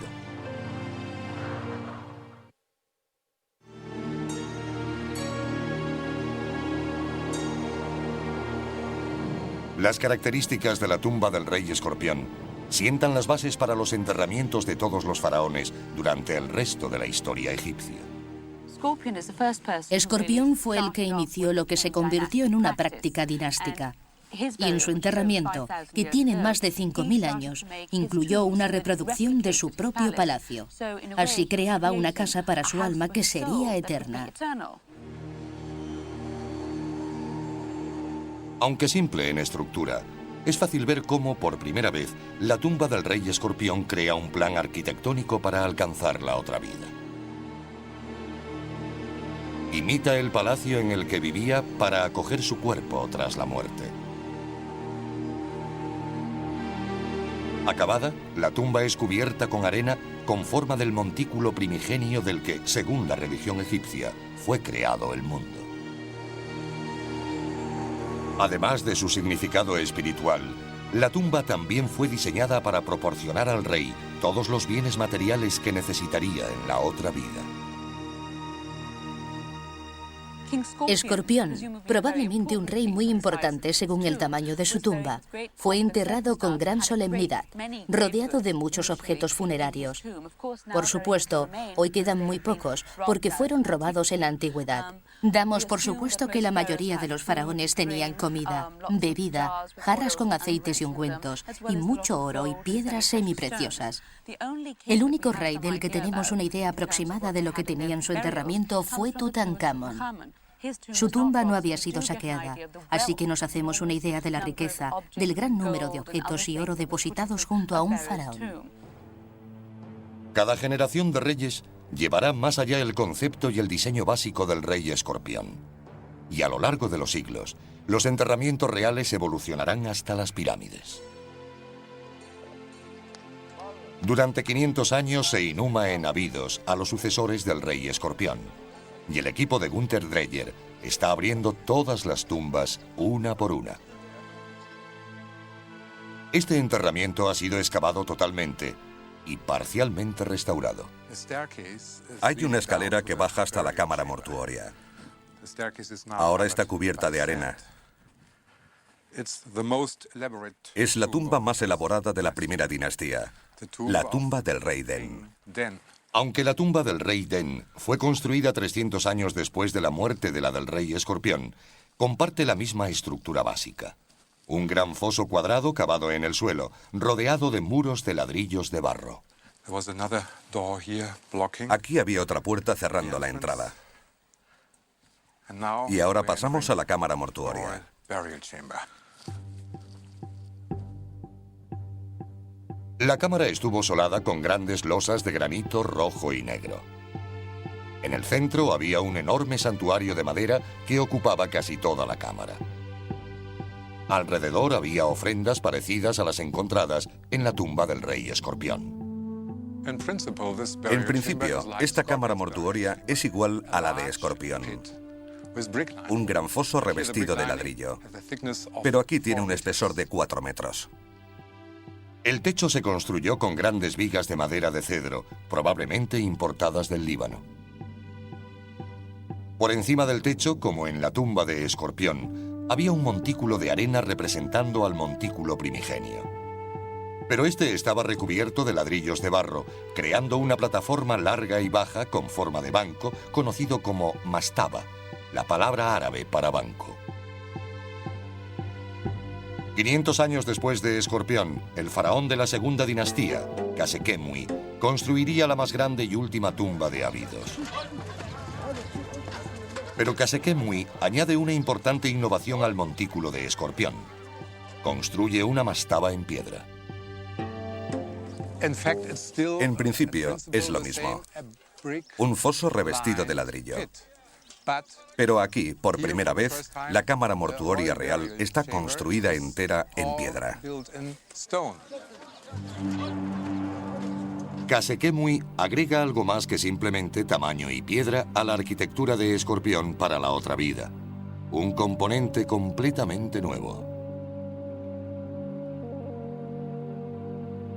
Speaker 1: Las características de la tumba del rey escorpión sientan las bases para los enterramientos de todos los faraones durante el resto de la historia egipcia.
Speaker 5: Escorpión fue el que inició lo que se convirtió en una práctica dinástica. Y en su enterramiento, que tiene más de 5000 años, incluyó una reproducción de su propio palacio. Así creaba una casa para su alma que sería eterna.
Speaker 1: Aunque simple en estructura, es fácil ver cómo, por primera vez, la tumba del rey escorpión crea un plan arquitectónico para alcanzar la otra vida. Imita el palacio en el que vivía para acoger su cuerpo tras la muerte. Acabada, la tumba es cubierta con arena con forma del montículo primigenio del que, según la religión egipcia, fue creado el mundo. Además de su significado espiritual, la tumba también fue diseñada para proporcionar al rey todos los bienes materiales que necesitaría en la otra vida.
Speaker 5: Escorpión, probablemente un rey muy importante según el tamaño de su tumba, fue enterrado con gran solemnidad, rodeado de muchos objetos funerarios. Por supuesto, hoy quedan muy pocos, porque fueron robados en la antigüedad. Damos por supuesto que la mayoría de los faraones tenían comida, bebida, jarras con aceites y ungüentos, y mucho oro y piedras semipreciosas. El único rey del que tenemos una idea aproximada de lo que tenía en su enterramiento fue Tutankamón. Su tumba no había sido saqueada, así que nos hacemos una idea de la riqueza, del gran número de objetos y oro depositados junto a un faraón.
Speaker 1: Cada generación de reyes llevará más allá el concepto y el diseño básico del rey escorpión. Y a lo largo de los siglos, los enterramientos reales evolucionarán hasta las pirámides. Durante 500 años se inhuma en Abidos a los sucesores del rey escorpión. Y el equipo de Günther Dreyer está abriendo todas las tumbas una por una. Este enterramiento ha sido excavado totalmente y parcialmente restaurado.
Speaker 2: Hay una escalera que baja hasta la cámara mortuoria. Ahora está cubierta de arena. Es la tumba más elaborada de la primera dinastía, la tumba del rey Den.
Speaker 1: Aunque la tumba del rey Den fue construida 300 años después de la muerte de la del rey escorpión, comparte la misma estructura básica. Un gran foso cuadrado cavado en el suelo, rodeado de muros de ladrillos de barro.
Speaker 2: Aquí había otra puerta cerrando la entrada. Y ahora pasamos a la cámara mortuoria.
Speaker 1: La cámara estuvo solada con grandes losas de granito rojo y negro. En el centro había un enorme santuario de madera que ocupaba casi toda la cámara. Alrededor había ofrendas parecidas a las encontradas en la tumba del rey escorpión.
Speaker 2: En principio, esta cámara mortuoria es igual a la de Escorpión. Un gran foso revestido de ladrillo. Pero aquí tiene un espesor de 4 metros.
Speaker 1: El techo se construyó con grandes vigas de madera de cedro, probablemente importadas del Líbano. Por encima del techo, como en la tumba de Escorpión, había un montículo de arena representando al montículo primigenio. Pero este estaba recubierto de ladrillos de barro, creando una plataforma larga y baja con forma de banco, conocido como mastaba, la palabra árabe para banco. 500 años después de Escorpión, el faraón de la segunda dinastía, Khâsekhemoui, construiría la más grande y última tumba de Abidos. Pero Khâsekhemoui añade una importante innovación al montículo de Escorpión. Construye una mastaba en piedra.
Speaker 2: En principio, es lo mismo. Un foso revestido de ladrillo. Pero aquí, por primera vez, la cámara mortuoria real está construida entera en piedra.
Speaker 1: Khâsekhemoui agrega algo más que simplemente tamaño y piedra a la arquitectura de Escorpión para la otra vida. Un componente completamente nuevo.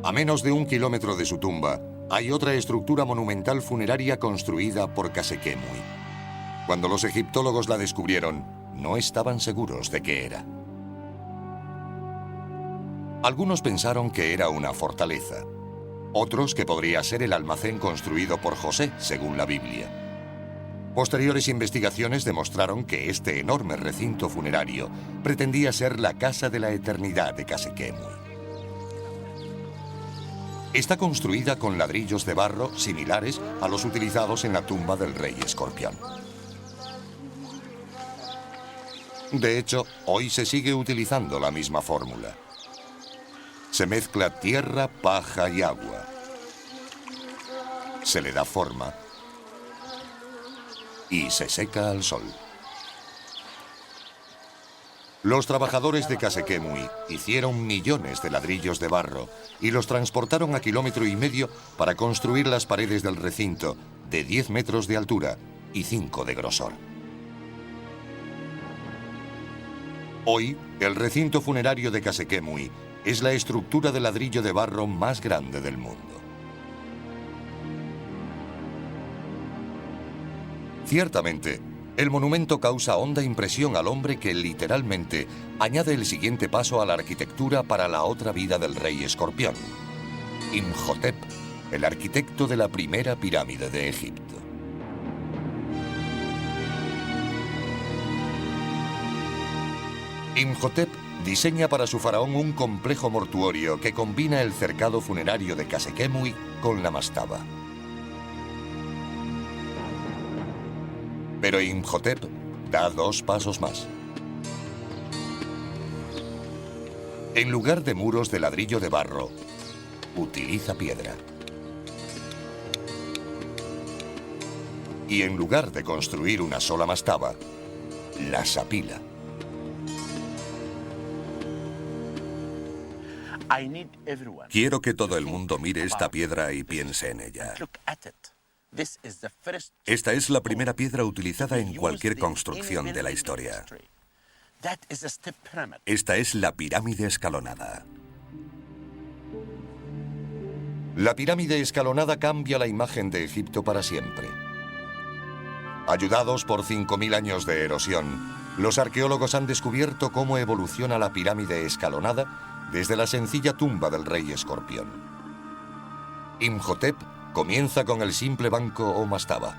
Speaker 1: A menos de 1 kilómetro de su tumba, hay otra estructura monumental funeraria construida por Khâsekhemoui. Cuando los egiptólogos la descubrieron, no estaban seguros de qué era. Algunos pensaron que era una fortaleza. Otros que podría ser el almacén construido por José, según la Biblia. Posteriores investigaciones demostraron que este enorme recinto funerario pretendía ser la casa de la eternidad de Khâsekhemoui. Está construida con ladrillos de barro similares a los utilizados en la tumba del rey Escorpión. De hecho, hoy se sigue utilizando la misma fórmula. Se mezcla tierra, paja y agua. Se le da forma y se seca al sol. Los trabajadores de Khâsekhemoui hicieron millones de ladrillos de barro y los transportaron a 1,5 kilómetros para construir las paredes del recinto, de 10 metros de altura y 5 de grosor. Hoy, el recinto funerario de Khâsekhemoui es la estructura de ladrillo de barro más grande del mundo. Ciertamente, El monumento causa honda impresión al hombre que literalmente añade el siguiente paso a la arquitectura para la otra vida del rey escorpión: Imhotep, el arquitecto de la primera pirámide de Egipto. Imhotep diseña para su faraón un complejo mortuorio que combina el cercado funerario de Khase-Khemui con la mastaba. Pero Imhotep da 2 pasos más. En lugar de muros de ladrillo de barro, utiliza piedra. Y en lugar de construir una sola mastaba, las apila.
Speaker 2: Quiero que todo el mundo mire esta piedra y piense en ella. Esta es la primera piedra utilizada en cualquier construcción de la historia. Esta es la pirámide escalonada.
Speaker 1: La pirámide escalonada cambia la imagen de Egipto para siempre. Ayudados por 5.000 años de erosión, los arqueólogos han descubierto cómo evoluciona la pirámide escalonada desde la sencilla tumba del rey escorpión. Imhotep comienza con el simple banco o mastaba.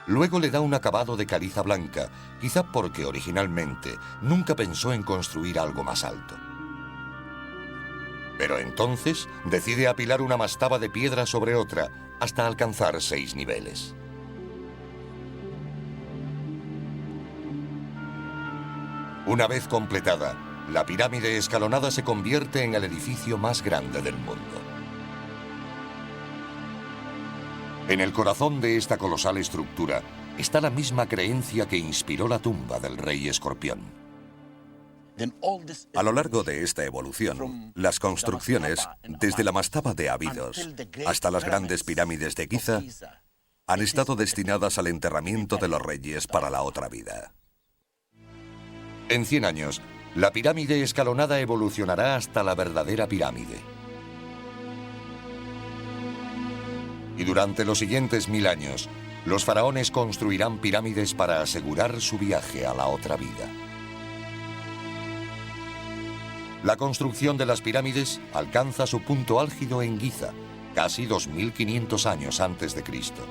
Speaker 1: Luego le da un acabado de caliza blanca, quizá porque originalmente nunca pensó en construir algo más alto. Pero entonces decide apilar una mastaba de piedra sobre otra hasta alcanzar 6 niveles. Una vez completada, la pirámide escalonada se convierte en el edificio más grande del mundo. En el corazón de esta colosal estructura está la misma creencia que inspiró la tumba del rey escorpión.
Speaker 2: A lo largo de esta evolución, las construcciones, desde la mastaba de Abidos hasta las grandes pirámides de Giza, han estado destinadas al enterramiento de los reyes para la otra vida.
Speaker 1: En 100 años, la pirámide escalonada evolucionará hasta la verdadera pirámide. Y durante los siguientes 1000 años, los faraones construirán pirámides para asegurar su viaje a la otra vida. La construcción de las pirámides alcanza su punto álgido en Giza, casi 2500 años antes de Cristo.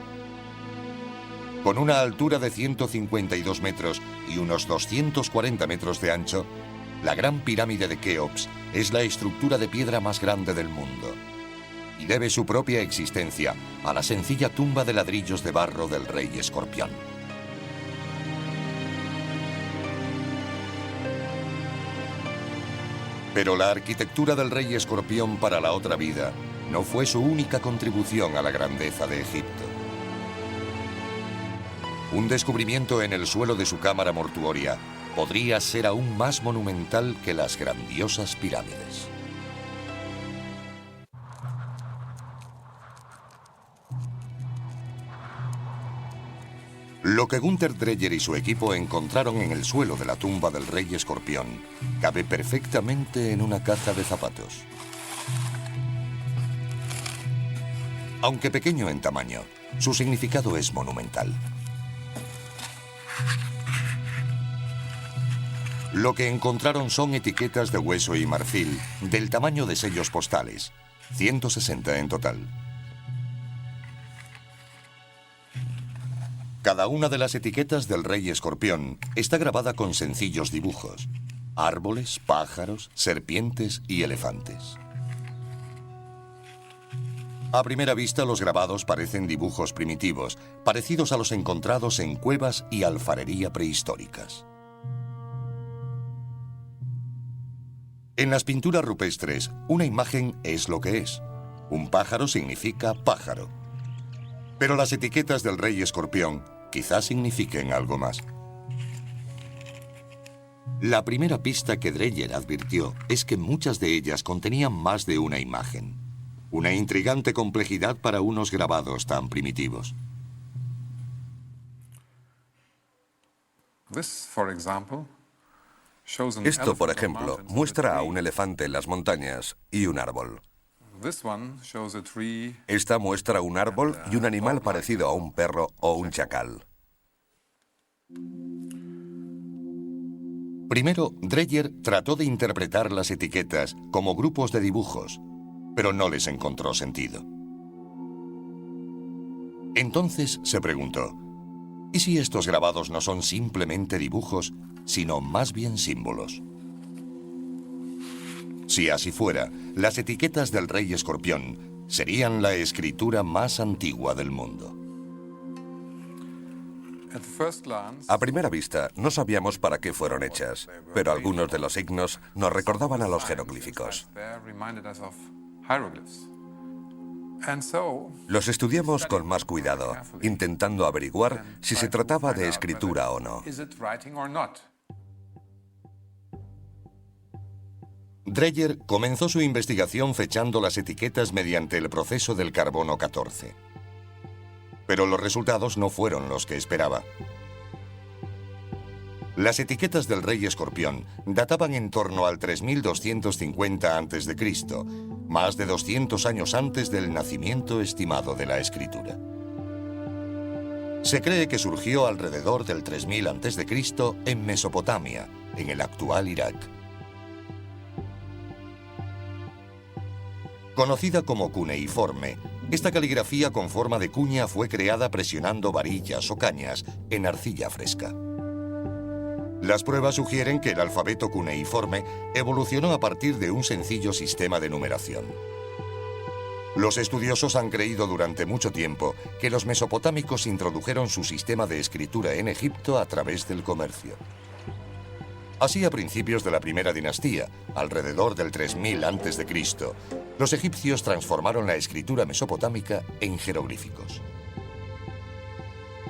Speaker 1: Con una altura de 152 metros y unos 240 metros de ancho, la Gran Pirámide de Keops es la estructura de piedra más grande del mundo y debe su propia existencia a la sencilla tumba de ladrillos de barro del rey escorpión. Pero la arquitectura del rey escorpión para la otra vida no fue su única contribución a la grandeza de Egipto. Un descubrimiento en el suelo de su cámara mortuoria podría ser aún más monumental que las grandiosas pirámides. Lo que Gunther Dreyer y su equipo encontraron en el suelo de la tumba del rey escorpión cabe perfectamente en una caja de zapatos. Aunque pequeño en tamaño, su significado es monumental. Lo que encontraron son etiquetas de hueso y marfil del tamaño de sellos postales, 160 en total. Cada una de las etiquetas del rey escorpión está grabada con sencillos dibujos: árboles, pájaros, serpientes y elefantes. A primera vista, los grabados parecen dibujos primitivos, parecidos a los encontrados en cuevas y alfarería prehistóricas. En las pinturas rupestres, una imagen es lo que es. Un pájaro significa pájaro. Pero las etiquetas del rey escorpión quizás signifiquen algo más. La primera pista que Dreyer advirtió es que muchas de ellas contenían más de una imagen. Una intrigante complejidad para unos grabados tan primitivos.
Speaker 2: Esto, por ejemplo, muestra a un elefante en las montañas y un árbol. Esta muestra un árbol y un animal parecido a un perro o un chacal.
Speaker 1: Primero, Dreyer trató de interpretar las etiquetas como grupos de dibujos, pero no les encontró sentido. Entonces se preguntó, ¿y si estos grabados no son simplemente dibujos, sino más bien símbolos? Si así fuera, las etiquetas del Rey Escorpión serían la escritura más antigua del mundo.
Speaker 2: A primera vista, no sabíamos para qué fueron hechas, pero algunos de los signos nos recordaban a los jeroglíficos. Los estudiamos con más cuidado, intentando averiguar si se trataba de escritura o no.
Speaker 1: Dreyer comenzó su investigación fechando las etiquetas mediante el proceso del carbono 14. Pero los resultados no fueron los que esperaba. Las etiquetas del Rey Escorpión databan en torno al 3250 a.C., más de 200 años antes del nacimiento estimado de la escritura. Se cree que surgió alrededor del 3000 a.C. en Mesopotamia, en el actual Irak. Conocida como cuneiforme, esta caligrafía con forma de cuña fue creada presionando varillas o cañas en arcilla fresca. Las pruebas sugieren que el alfabeto cuneiforme evolucionó a partir de un sencillo sistema de numeración. Los estudiosos han creído durante mucho tiempo que los mesopotámicos introdujeron su sistema de escritura en Egipto a través del comercio. Así, a principios de la primera dinastía, alrededor del 3000 a.C., los egipcios transformaron la escritura mesopotámica en jeroglíficos.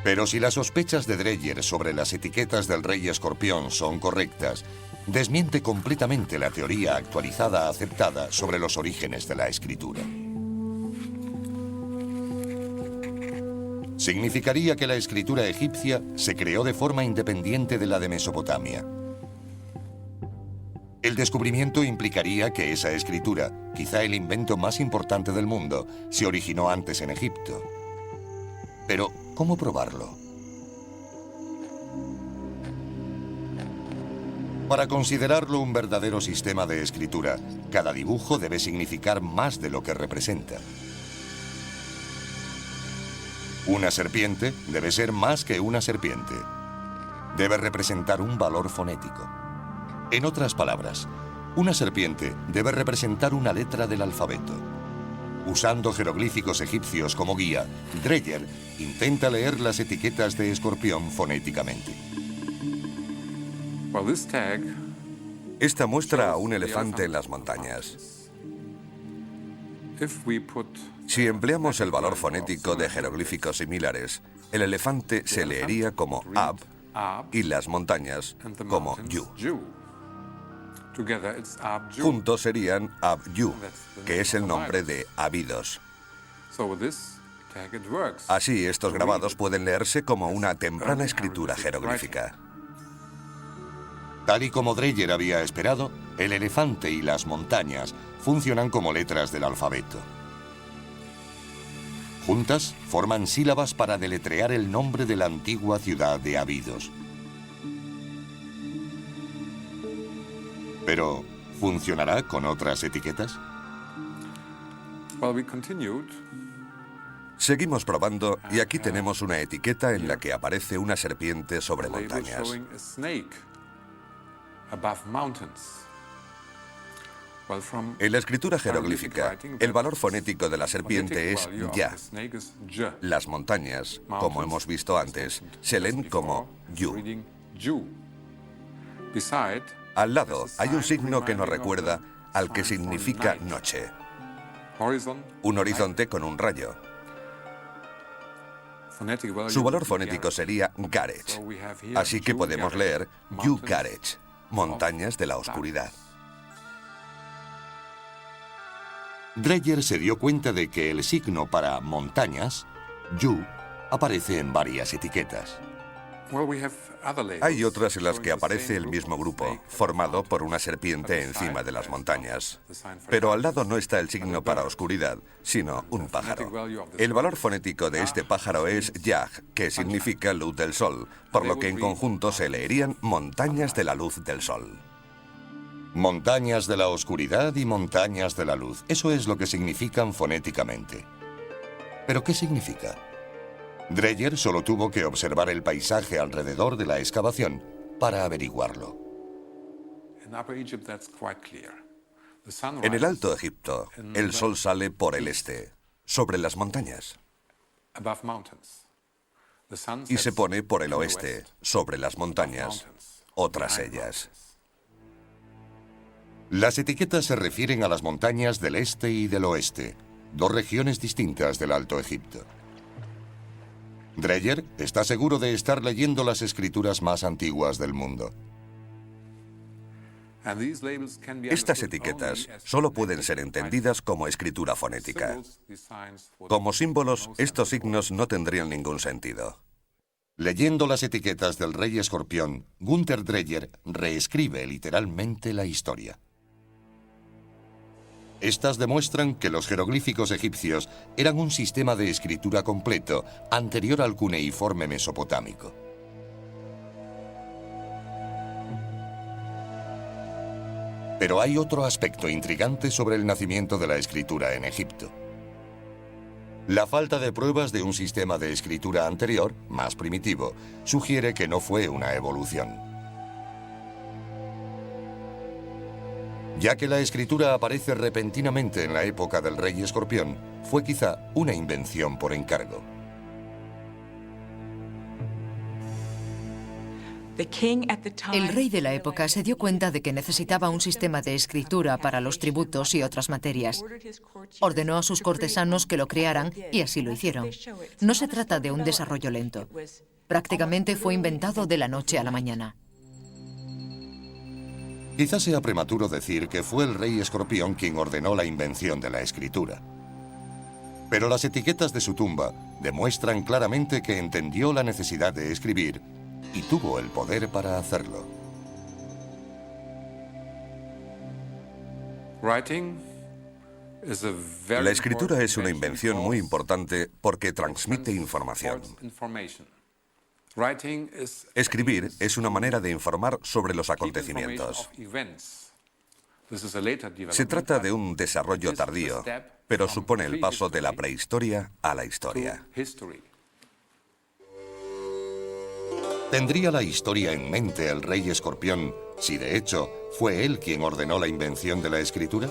Speaker 1: Pero si las sospechas de Dreyer sobre las etiquetas del Rey Escorpión son correctas, desmiente completamente la teoría actualizada aceptada sobre los orígenes de la escritura. Significaría que la escritura egipcia se creó de forma independiente de la de Mesopotamia. El descubrimiento implicaría que esa escritura, quizá el invento más importante del mundo, se originó antes en Egipto. Pero, ¿cómo probarlo? Para considerarlo un verdadero sistema de escritura, cada dibujo debe significar más de lo que representa. Una serpiente debe ser más que una serpiente. Debe representar un valor fonético. En otras palabras, una serpiente debe representar una letra del alfabeto. Usando jeroglíficos egipcios como guía, Dreyer intenta leer las etiquetas de escorpión fonéticamente.
Speaker 2: Esta muestra a un elefante en las montañas. Si empleamos el valor fonético de jeroglíficos similares, el elefante se leería como Ab y las montañas como Yu. Juntos serían Ab-Yu, que es el nombre de Abidos. Así, estos grabados pueden leerse como una temprana escritura jeroglífica.
Speaker 1: Tal y como Dreyer había esperado, el elefante y las montañas funcionan como letras del alfabeto. Juntas, forman sílabas para deletrear el nombre de la antigua ciudad de Abidos. Pero, ¿funcionará con otras etiquetas?
Speaker 2: Seguimos probando y aquí tenemos una etiqueta en la que aparece una serpiente sobre montañas. En la escritura jeroglífica, el valor fonético de la serpiente es Ya. Las montañas, como hemos visto antes, se leen como Yu. Al lado hay un signo que nos recuerda al que significa noche. Un horizonte con un rayo. Su valor fonético sería Garech. Así que podemos leer Yu Garech, montañas de la oscuridad.
Speaker 1: Dreyer se dio cuenta de que el signo para montañas, Yu, aparece en varias etiquetas.
Speaker 2: Hay otras en las que aparece el mismo grupo, formado por una serpiente encima de las montañas. Pero al lado no está el signo para oscuridad, sino un pájaro. El valor fonético de este pájaro es Yag, que significa luz del sol, por lo que en conjunto se leerían montañas de la luz del sol.
Speaker 1: Montañas de la oscuridad y montañas de la luz. Eso es lo que significan fonéticamente. ¿Pero qué significa? Dreyer solo tuvo que observar el paisaje alrededor de la excavación para averiguarlo.
Speaker 2: En el Alto Egipto, el sol sale por el este, sobre las montañas, y se pone por el oeste, sobre las montañas, o tras ellas.
Speaker 1: Las etiquetas se refieren a las montañas del este y del oeste, dos regiones distintas del Alto Egipto. Dreyer está seguro de estar leyendo las escrituras más antiguas del mundo.
Speaker 2: Estas etiquetas solo pueden ser entendidas como escritura fonética. Como símbolos, estos signos no tendrían ningún sentido.
Speaker 1: Leyendo las etiquetas del rey escorpión, Gunther Dreyer reescribe literalmente la historia. Estas demuestran que los jeroglíficos egipcios eran un sistema de escritura completo anterior al cuneiforme mesopotámico. Pero hay otro aspecto intrigante sobre el nacimiento de la escritura en Egipto. La falta de pruebas de un sistema de escritura anterior, más primitivo, sugiere que no fue una evolución. Ya que la escritura aparece repentinamente en la época del rey escorpión, fue quizá una invención por encargo.
Speaker 3: El rey de la época se dio cuenta de que necesitaba un sistema de escritura para los tributos y otras materias. Ordenó a sus cortesanos que lo crearan y así lo hicieron. No se trata de un desarrollo lento. Prácticamente fue inventado de la noche a la mañana.
Speaker 1: Quizás sea prematuro decir que fue el rey escorpión quien ordenó la invención de la escritura. Pero las etiquetas de su tumba demuestran claramente que entendió la necesidad de escribir y tuvo el poder para hacerlo.
Speaker 2: La escritura es una invención muy importante porque transmite información. Escribir es una manera de informar sobre los acontecimientos. Se trata de un desarrollo tardío, pero supone el paso de la prehistoria a la historia.
Speaker 1: ¿Tendría la historia en mente el rey escorpión si de hecho fue él quien ordenó la invención de la escritura?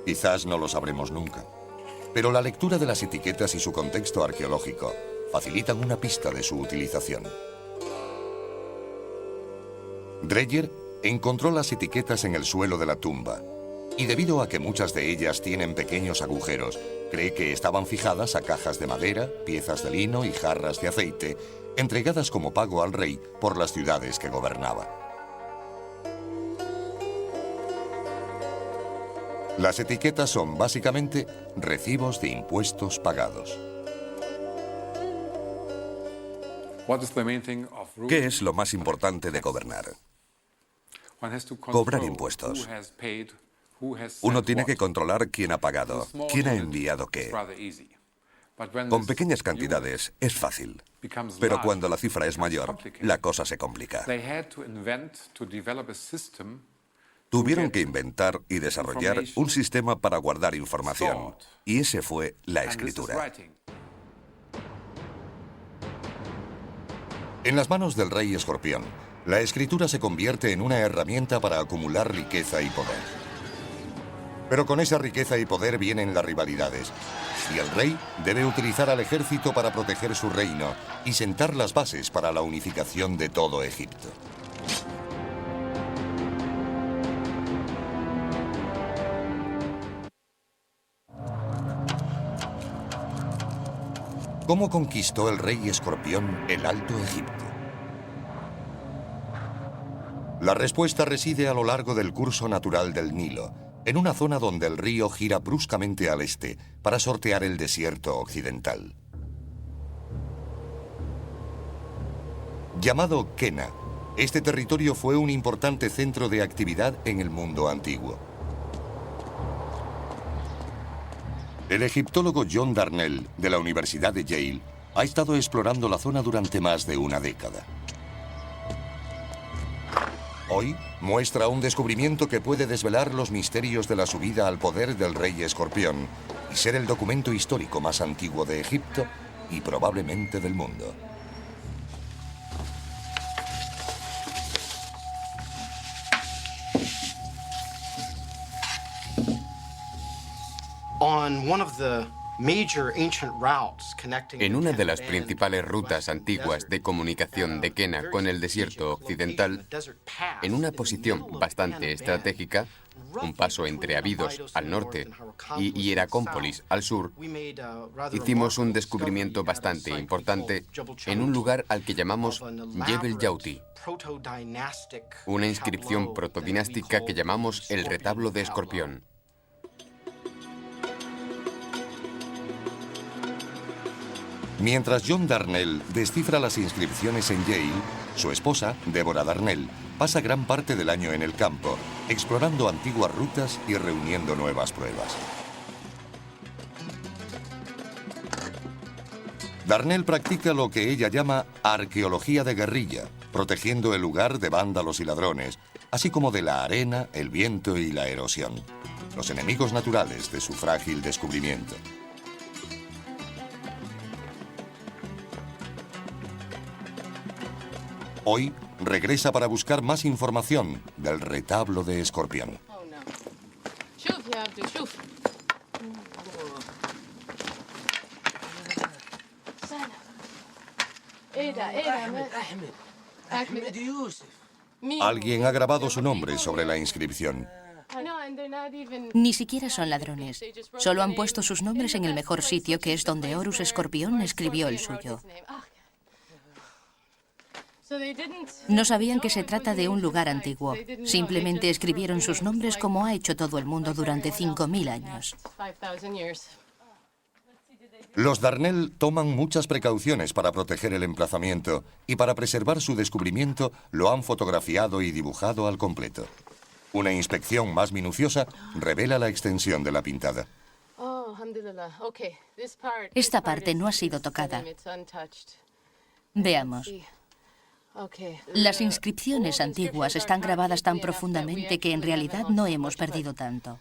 Speaker 1: Quizás no lo sabremos nunca, pero la lectura de las etiquetas y su contexto arqueológico facilitan una pista de su utilización. Dreyer encontró las etiquetas en el suelo de la tumba y debido a que muchas de ellas tienen pequeños agujeros, cree que estaban fijadas a cajas de madera, piezas de lino y jarras de aceite, entregadas como pago al rey por las ciudades que gobernaba. Las etiquetas son básicamente recibos de impuestos pagados.
Speaker 2: ¿Qué es lo más importante de gobernar? Cobrar impuestos. Uno tiene que controlar quién ha pagado, quién ha enviado qué. Con pequeñas cantidades es fácil, pero cuando la cifra es mayor, la cosa se complica. Tuvieron que inventar y desarrollar un sistema para guardar información, y ese fue la escritura.
Speaker 1: En las manos del rey escorpión, la escritura se convierte en una herramienta para acumular riqueza y poder. Pero con esa riqueza y poder vienen las rivalidades, y el rey debe utilizar al ejército para proteger su reino y sentar las bases para la unificación de todo Egipto. ¿Cómo conquistó el rey escorpión el Alto Egipto? La respuesta reside a lo largo del curso natural del Nilo, en una zona donde el río gira bruscamente al este para sortear el desierto occidental. Llamado Kena, este territorio fue un importante centro de actividad en el mundo antiguo. El egiptólogo John Darnell, de la Universidad de Yale, ha estado explorando la zona durante más de una década. Hoy muestra un descubrimiento que puede desvelar los misterios de la subida al poder del rey Escorpión y ser el documento histórico más antiguo de Egipto y probablemente del mundo.
Speaker 4: En una de las principales rutas antiguas de comunicación de Kena con el desierto occidental, en una posición bastante estratégica, un paso entre Abidos al norte y Hieracómpolis al sur, hicimos un descubrimiento bastante importante en un lugar al que llamamos Jebel Yauti, una inscripción protodinástica que llamamos el retablo de Escorpión.
Speaker 1: Mientras John Darnell descifra las inscripciones en Yale, su esposa, Deborah Darnell, pasa gran parte del año en el campo, explorando antiguas rutas y reuniendo nuevas pruebas. Darnell practica lo que ella llama arqueología de guerrilla, protegiendo el lugar de vándalos y ladrones, así como de la arena, el viento y la erosión, los enemigos naturales de su frágil descubrimiento. Hoy regresa para buscar más información del retablo de Escorpión. Alguien ha grabado su nombre sobre la inscripción.
Speaker 5: Ni siquiera son ladrones. Solo han puesto sus nombres en el mejor sitio, que es donde Horus Escorpión escribió el suyo. No sabían que se trata de un lugar antiguo. Simplemente escribieron sus nombres como ha hecho todo el mundo durante 5.000 años.
Speaker 1: Los Darnell toman muchas precauciones para proteger el emplazamiento y para preservar su descubrimiento lo han fotografiado y dibujado al completo. Una inspección más minuciosa revela la extensión de la pintada.
Speaker 5: Esta parte no ha sido tocada. Veamos. Las inscripciones antiguas están grabadas tan profundamente que en realidad no hemos perdido tanto.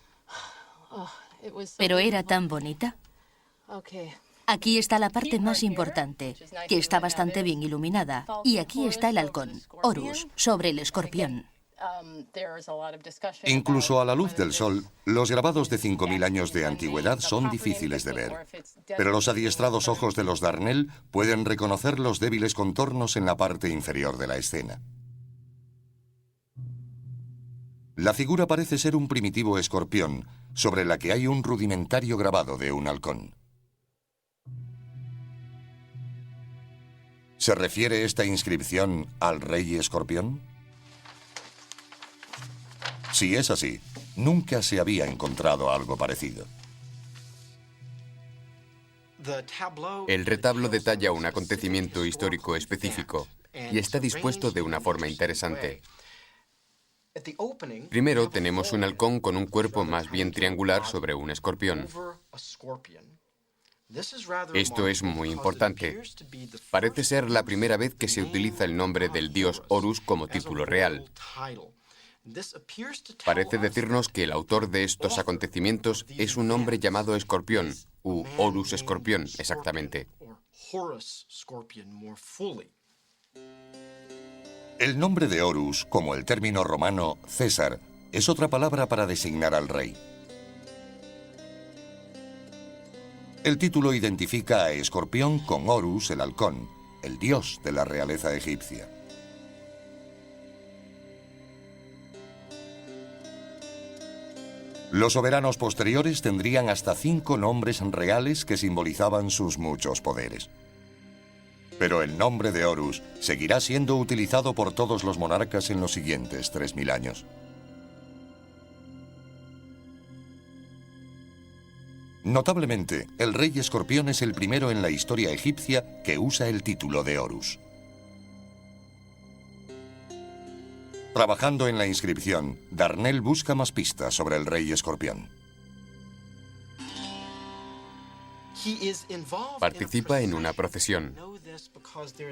Speaker 5: Pero era tan bonita. Aquí está la parte más importante, que está bastante bien iluminada. Y aquí está el halcón, Horus, sobre el escorpión.
Speaker 1: Incluso a la luz del sol, los grabados de 5.000 años de antigüedad son difíciles de ver. Pero los adiestrados ojos de los Darnell pueden reconocer los débiles contornos en la parte inferior de la escena. La figura parece ser un primitivo escorpión, sobre la que hay un rudimentario grabado de un halcón. ¿Se refiere esta inscripción al rey escorpión? Si es así, nunca se había encontrado algo parecido.
Speaker 4: El retablo detalla un acontecimiento histórico específico y está dispuesto de una forma interesante. Primero tenemos un halcón con un cuerpo más bien triangular sobre un escorpión. Esto es muy importante. Parece ser la primera vez que se utiliza el nombre del dios Horus como título real. Parece decirnos que el autor de estos acontecimientos es un hombre llamado Escorpión, u Horus Escorpión, exactamente.
Speaker 1: El nombre de Horus, como el término romano César, es otra palabra para designar al rey. El título identifica a Escorpión con Horus, el halcón, el dios de la realeza egipcia. Los soberanos posteriores tendrían hasta 5 nombres reales que simbolizaban sus muchos poderes. Pero el nombre de Horus seguirá siendo utilizado por todos los monarcas en los siguientes 3.000 años. Notablemente, el rey Escorpión es el primero en la historia egipcia que usa el título de Horus. Trabajando en la inscripción, Darnell busca más pistas sobre el rey escorpión.
Speaker 4: Participa en una procesión.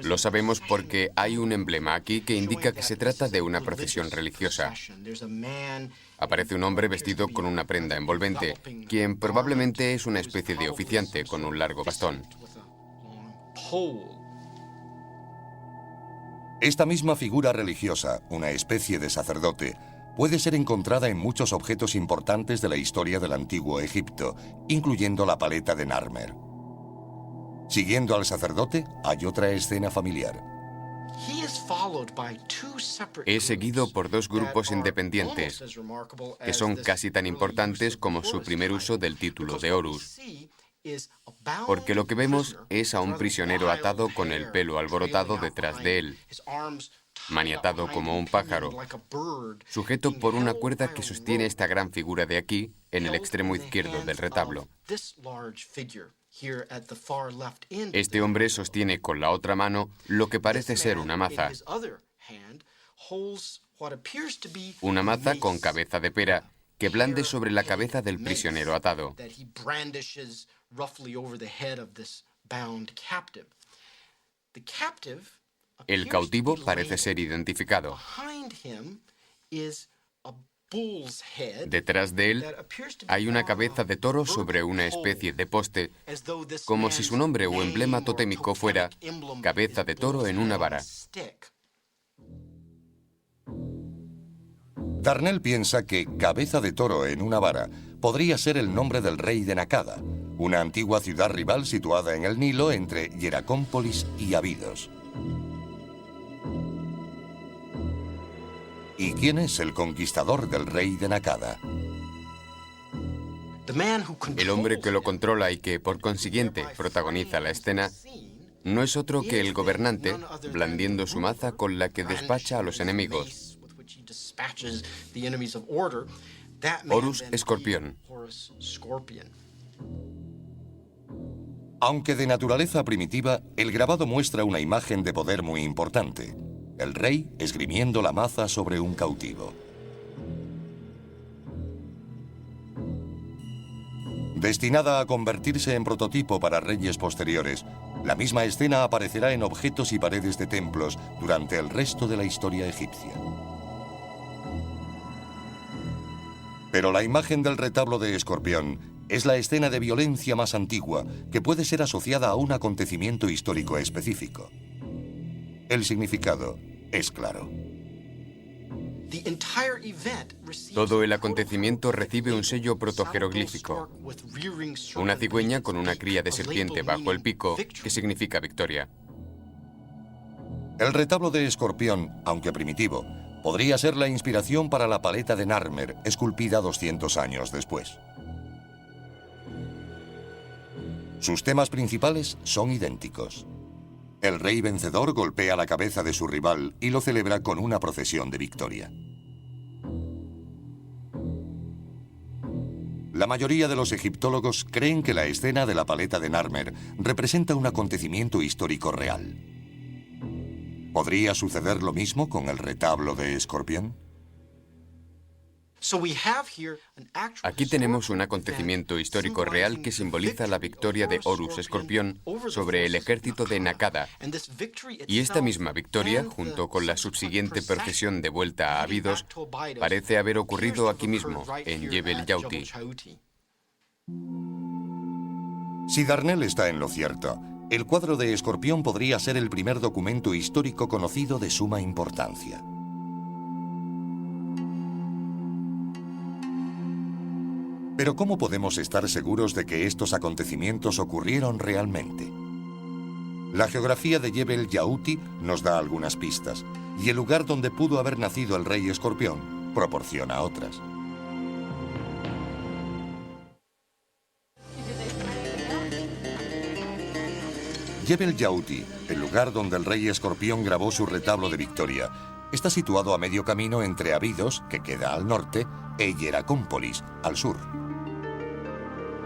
Speaker 4: Lo sabemos porque hay un emblema aquí que indica que se trata de una procesión religiosa. Aparece un hombre vestido con una prenda envolvente, quien probablemente es una especie de oficiante con un largo bastón.
Speaker 1: Esta misma figura religiosa, una especie de sacerdote, puede ser encontrada en muchos objetos importantes de la historia del antiguo Egipto, incluyendo la paleta de Narmer. Siguiendo al sacerdote, hay otra escena familiar.
Speaker 4: Es seguido por dos grupos independientes, que son casi tan importantes como su primer uso del título de Horus. Porque lo que vemos es a un prisionero atado con el pelo alborotado detrás de él, maniatado como un pájaro, sujeto por una cuerda que sostiene esta gran figura de aquí, en el extremo izquierdo del retablo. Este hombre sostiene con la otra mano lo que parece ser una maza. Una maza con cabeza de pera que blande sobre la cabeza del prisionero atado. El cautivo parece ser identificado. Detrás de él hay una cabeza de toro sobre una especie de poste, como si su nombre o emblema totémico fuera cabeza de toro en una vara.
Speaker 1: Darnell piensa que cabeza de toro en una vara podría ser el nombre del rey de Nakada, una antigua ciudad rival situada en el Nilo entre Hieracómpolis y Abidos. ¿Y quién es el conquistador del rey de Nakada?
Speaker 4: El hombre que lo controla y que, por consiguiente, protagoniza la escena, no es otro que el gobernante, blandiendo su maza con la que despacha a los enemigos. Horus Escorpión.
Speaker 1: Aunque de naturaleza primitiva, el grabado muestra una imagen de poder muy importante: el rey esgrimiendo la maza sobre un cautivo. Destinada a convertirse en prototipo para reyes posteriores, la misma escena aparecerá en objetos y paredes de templos durante el resto de la historia egipcia. Pero la imagen del retablo de Escorpión es la escena de violencia más antigua que puede ser asociada a un acontecimiento histórico específico. El significado es claro.
Speaker 4: Todo el acontecimiento recibe un sello protojeroglífico, una cigüeña con una cría de serpiente bajo el pico, que significa victoria.
Speaker 1: El retablo de Escorpión, aunque primitivo, podría ser la inspiración para la paleta de Narmer, esculpida 200 años después. Sus temas principales son idénticos. El rey vencedor golpea la cabeza de su rival y lo celebra con una procesión de victoria. La mayoría de los egiptólogos creen que la escena de la paleta de Narmer representa un acontecimiento histórico real. ¿Podría suceder lo mismo con el retablo de Escorpión?
Speaker 4: Aquí tenemos un acontecimiento histórico real que simboliza la victoria de Horus Escorpión sobre el ejército de Nakada. Y esta misma victoria, junto con la subsiguiente procesión de vuelta a Abidos, parece haber ocurrido aquí mismo, en Jebel Yauti.
Speaker 1: Si Darnell está en lo cierto, el cuadro de Escorpión podría ser el primer documento histórico conocido de suma importancia. Pero ¿cómo podemos estar seguros de que estos acontecimientos ocurrieron realmente? La geografía de Jebel Yauti nos da algunas pistas, y el lugar donde pudo haber nacido el rey Escorpión proporciona otras. Jebel Yauti, el lugar donde el rey Escorpión grabó su retablo de victoria, está situado a medio camino entre Abidos, que queda al norte, e Hieracómpolis, al sur.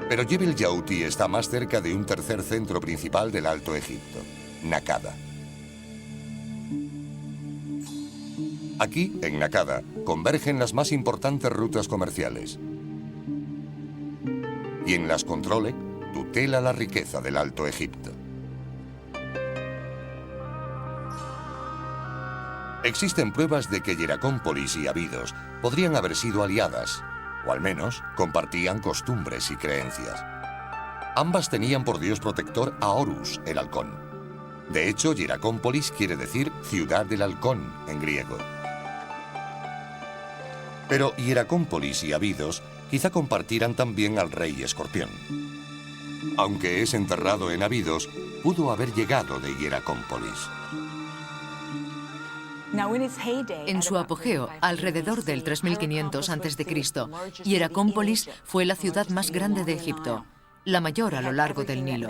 Speaker 1: Pero Jebel Yauti está más cerca de un tercer centro principal del Alto Egipto, Nakada. Aquí, en Nakada, convergen las más importantes rutas comerciales. Y en las controle, tutela la riqueza del Alto Egipto. Existen pruebas de que Hieracómpolis y Abidos podrían haber sido aliadas, o al menos compartían costumbres y creencias. Ambas tenían por dios protector a Horus, el halcón. De hecho, Hieracómpolis quiere decir ciudad del halcón en griego. Pero Hieracómpolis y Abidos quizá compartieran también al rey escorpión. Aunque es enterrado en Abidos, pudo haber llegado de Hieracómpolis.
Speaker 3: En su apogeo, alrededor del 3500 a.C., Hieracómpolis fue la ciudad más grande de Egipto, la mayor a lo largo del Nilo.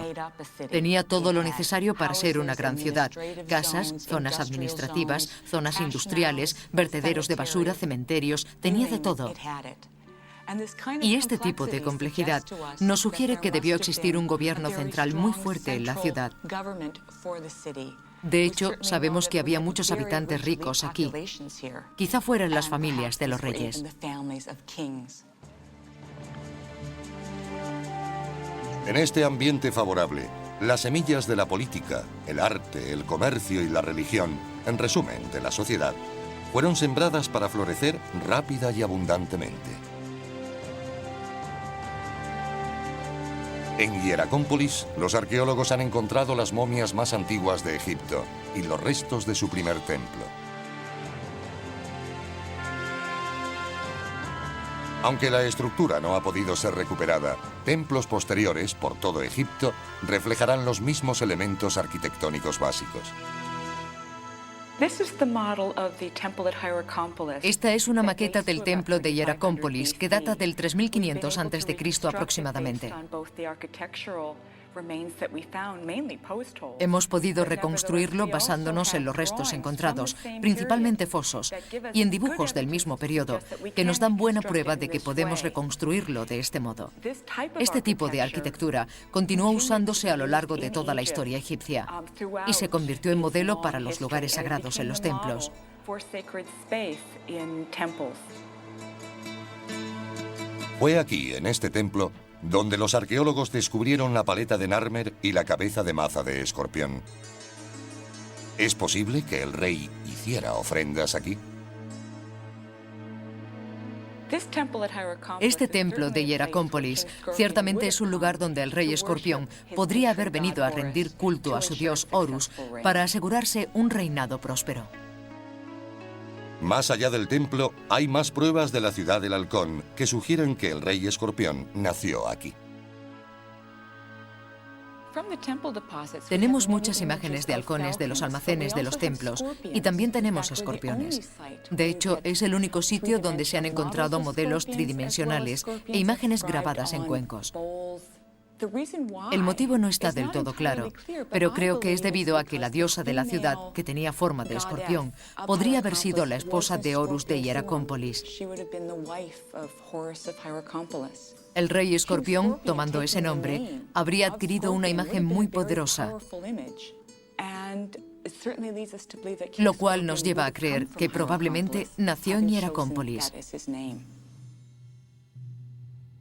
Speaker 3: Tenía todo lo necesario para ser una gran ciudad: casas, zonas administrativas, zonas industriales, vertederos de basura, cementerios, tenía de todo. Y este tipo de complejidad nos sugiere que debió existir un gobierno central muy fuerte en la ciudad. De hecho, sabemos que había muchos habitantes ricos aquí. Quizá fueran las familias de los reyes.
Speaker 1: En este ambiente favorable, las semillas de la política, el arte, el comercio y la religión, en resumen, de la sociedad, fueron sembradas para florecer rápida y abundantemente. En Hieracómpolis, los arqueólogos han encontrado las momias más antiguas de Egipto y los restos de su primer templo. Aunque la estructura no ha podido ser recuperada, templos posteriores por todo Egipto reflejarán los mismos elementos arquitectónicos básicos.
Speaker 3: Esta es una maqueta del templo de Hieracómpolis que data del 3500 a.C. aproximadamente. Hemos podido reconstruirlo basándonos en los restos encontrados, principalmente fosos, y en dibujos del mismo periodo, que nos dan buena prueba de que podemos reconstruirlo de este modo. Este tipo de arquitectura continuó usándose a lo largo de toda la historia egipcia y se convirtió en modelo para los lugares sagrados en los templos.
Speaker 1: Fue aquí, en este templo, donde los arqueólogos descubrieron la paleta de Narmer y la cabeza de maza de escorpión. ¿Es posible que el rey hiciera ofrendas aquí?
Speaker 3: Este templo de Hieracómpolis ciertamente es un lugar donde el rey escorpión podría haber venido a rendir culto a su dios Horus para asegurarse un reinado próspero.
Speaker 1: Más allá del templo, hay más pruebas de la ciudad del halcón que sugieren que el rey escorpión nació aquí.
Speaker 3: Tenemos muchas imágenes de halcones de los almacenes de los templos y también tenemos escorpiones. De hecho, es el único sitio donde se han encontrado modelos tridimensionales e imágenes grabadas en cuencos. El motivo no está del todo claro, pero creo que es debido a que la diosa de la ciudad, que tenía forma de escorpión, podría haber sido la esposa de Horus de Hieracómpolis. El rey escorpión, tomando ese nombre, habría adquirido una imagen muy poderosa, lo cual nos lleva a creer que probablemente nació en Hieracómpolis.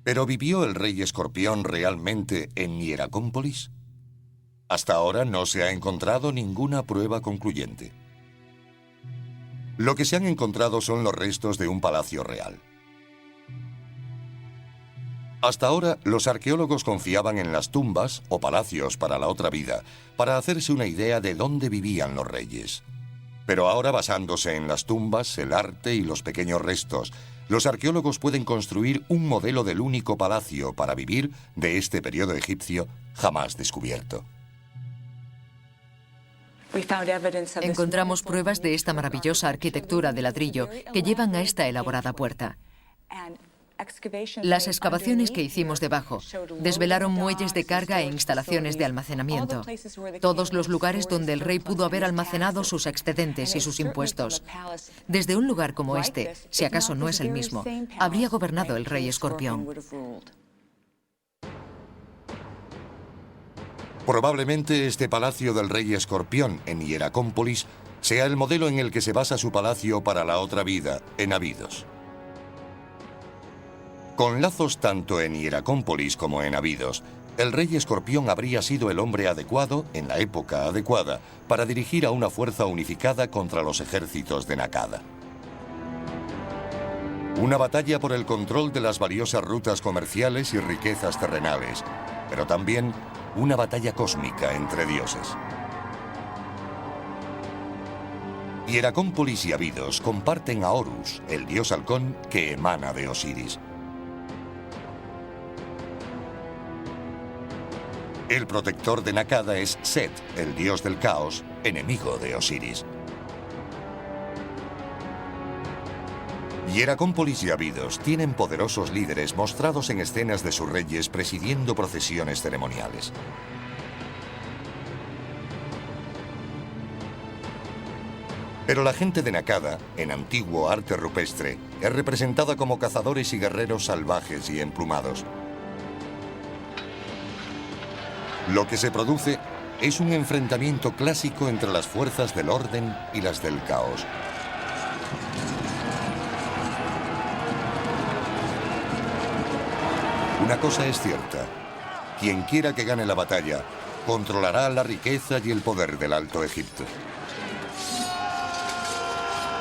Speaker 1: ¿Pero vivió el rey escorpión realmente en Hieracómpolis? Hasta ahora no se ha encontrado ninguna prueba concluyente. Lo que se han encontrado son los restos de un palacio real. Hasta ahora, los arqueólogos confiaban en las tumbas o palacios para la otra vida, para hacerse una idea de dónde vivían los reyes. Pero ahora, basándose en las tumbas, el arte y los pequeños restos, los arqueólogos pueden construir un modelo del único palacio para vivir de este periodo egipcio jamás descubierto.
Speaker 3: Encontramos pruebas de esta maravillosa arquitectura de ladrillo que llevan a esta elaborada puerta. Las excavaciones que hicimos debajo desvelaron muelles de carga e instalaciones de almacenamiento. Todos los lugares donde el rey pudo haber almacenado sus excedentes y sus impuestos. Desde un lugar como este, si acaso no es el mismo, habría gobernado el rey escorpión.
Speaker 1: Probablemente este palacio del rey escorpión en Hieracómpolis sea el modelo en el que se basa su palacio para la otra vida, en Abidos. Con lazos tanto en Hieracómpolis como en Abidos, el rey Escorpión habría sido el hombre adecuado, en la época adecuada, para dirigir a una fuerza unificada contra los ejércitos de Nakada. Una batalla por el control de las valiosas rutas comerciales y riquezas terrenales, pero también una batalla cósmica entre dioses. Hieracómpolis y Abidos comparten a Horus, el dios halcón que emana de Osiris. El protector de Nakada es Set, el dios del caos, enemigo de Osiris. Hieracómpolis y Abidos tienen poderosos líderes mostrados en escenas de sus reyes presidiendo procesiones ceremoniales. Pero la gente de Nakada, en antiguo arte rupestre, es representada como cazadores y guerreros salvajes y emplumados. Lo que se produce es un enfrentamiento clásico entre las fuerzas del orden y las del caos. Una cosa es cierta: quien quiera que gane la batalla, controlará la riqueza y el poder del Alto Egipto.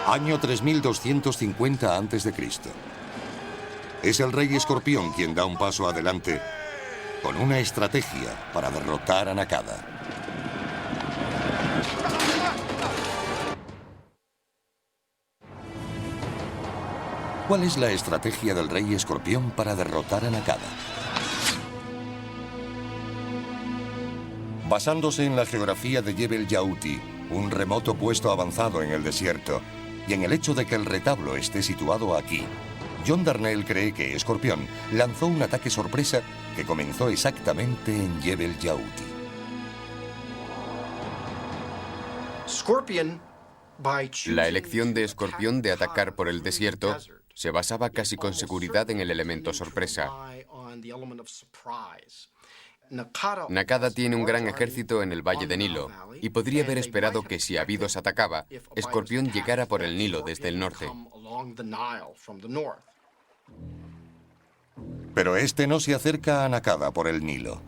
Speaker 1: Año 3250 a.C. Es el rey Escorpión quien da un paso adelante con una estrategia para derrotar a Nakada. ¿Cuál es la estrategia del rey Escorpión para derrotar a Nakada? Basándose en la geografía de Jebel Yauti, un remoto puesto avanzado en el desierto, y en el hecho de que el retablo esté situado aquí, John Darnell cree que Escorpión lanzó un ataque sorpresa que comenzó exactamente en Jebel Yauti.
Speaker 4: La elección de Escorpión de atacar por el desierto se basaba casi con seguridad en el elemento sorpresa. Nakada tiene un gran ejército en el Valle de Nilo y podría haber esperado que si Abidos atacaba, Escorpión llegara por el Nilo desde el norte.
Speaker 1: Pero este no se acerca a Nakada por el Nilo.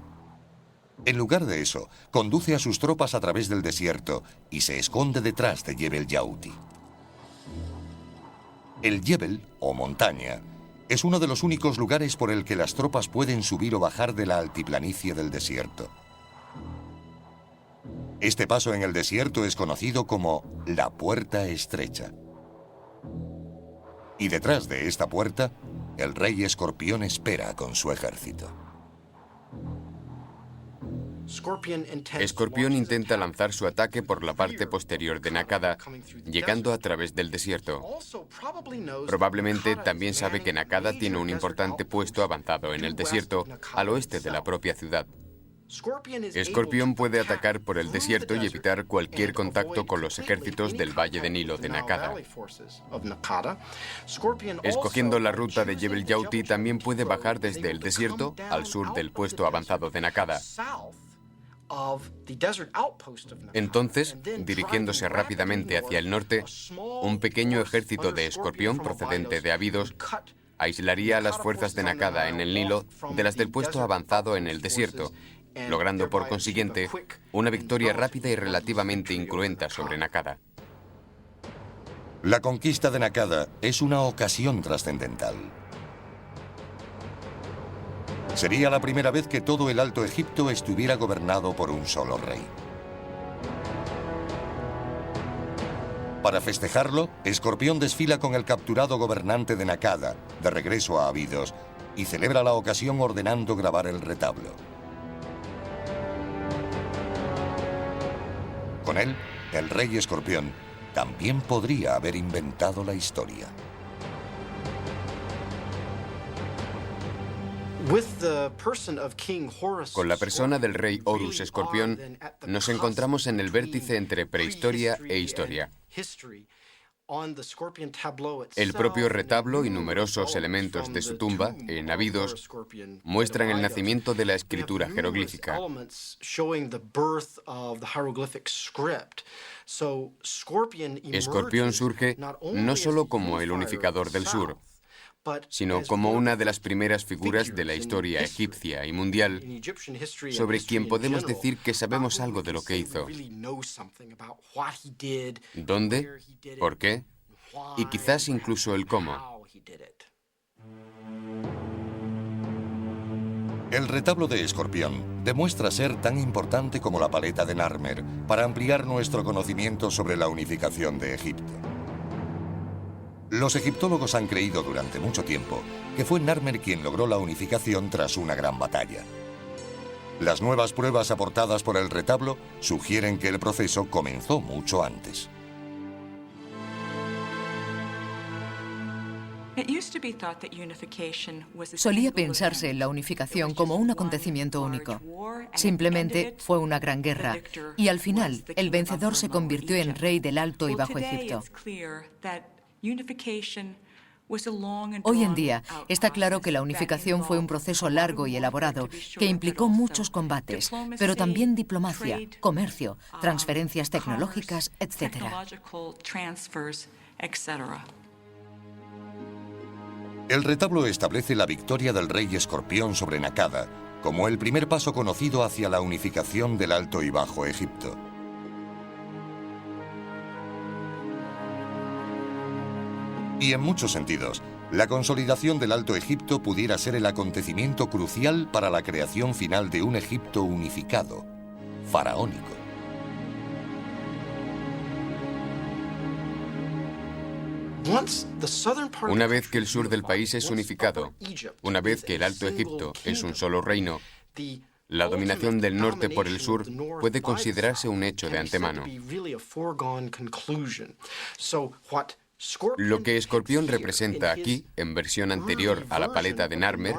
Speaker 1: En lugar de eso, conduce a sus tropas a través del desierto y se esconde detrás de Jebel Yauti. El Jebel, o montaña, es uno de los únicos lugares por el que las tropas pueden subir o bajar de la altiplanicie del desierto. Este paso en el desierto es conocido como la Puerta Estrecha. Y detrás de esta puerta, el rey Escorpión espera con su ejército.
Speaker 4: Escorpión intenta lanzar su ataque por la parte posterior de Nakada, llegando a través del desierto. Probablemente también sabe que Nakada tiene un importante puesto avanzado en el desierto, al oeste de la propia ciudad. Escorpión puede atacar por el desierto y evitar cualquier contacto con los ejércitos del Valle de Nilo de Nakada. Escogiendo la ruta de Jebel Yauti, también puede bajar desde el desierto al sur del puesto avanzado de Nakada. Entonces, dirigiéndose rápidamente hacia el norte, un pequeño ejército de Escorpión procedente de Abidos aislaría a las fuerzas de Nakada en el Nilo de las del puesto avanzado en el desierto, logrando por consiguiente una victoria rápida y relativamente incruenta sobre Nakada.
Speaker 1: La conquista de Nakada es una ocasión trascendental. Sería la primera vez que todo el Alto Egipto estuviera gobernado por un solo rey. Para festejarlo, Escorpión desfila con el capturado gobernante de Nakada, de regreso a Abidos, y celebra la ocasión ordenando grabar el retablo. Con él, el rey Escorpión también podría haber inventado la historia.
Speaker 4: Con la persona del rey Horus Escorpión, nos encontramos en el vértice entre prehistoria e historia. El propio retablo y numerosos elementos de su tumba, en Abidos, muestran el nacimiento de la escritura jeroglífica. Escorpión surge no solo como el unificador del sur, sino como una de las primeras figuras de la historia egipcia y mundial, sobre quien podemos decir que sabemos algo de lo que hizo, dónde, por qué, y quizás incluso el cómo.
Speaker 1: El retablo de Escorpión demuestra ser tan importante como la paleta de Narmer para ampliar nuestro conocimiento sobre la unificación de Egipto. Los egiptólogos han creído durante mucho tiempo que fue Narmer quien logró la unificación tras una gran batalla. Las nuevas pruebas aportadas por el retablo sugieren que el proceso comenzó mucho antes.
Speaker 3: Solía pensarse en la unificación como un acontecimiento único. Simplemente fue una gran guerra y al final el vencedor se convirtió en rey del Alto y Bajo Egipto. Hoy en día está claro que la unificación fue un proceso largo y elaborado que implicó muchos combates, pero también diplomacia, comercio, transferencias tecnológicas, etc.
Speaker 1: El retablo establece la victoria del rey Escorpión sobre Nakada como el primer paso conocido hacia la unificación del Alto y Bajo Egipto. Y en muchos sentidos, la consolidación del Alto Egipto pudiera ser el acontecimiento crucial para la creación final de un Egipto unificado, faraónico.
Speaker 4: Una vez que el sur del país es unificado, una vez que el Alto Egipto es un solo reino, la dominación del norte por el sur puede considerarse un hecho de antemano. Lo que Escorpión representa aquí, en versión anterior a la paleta de Narmer,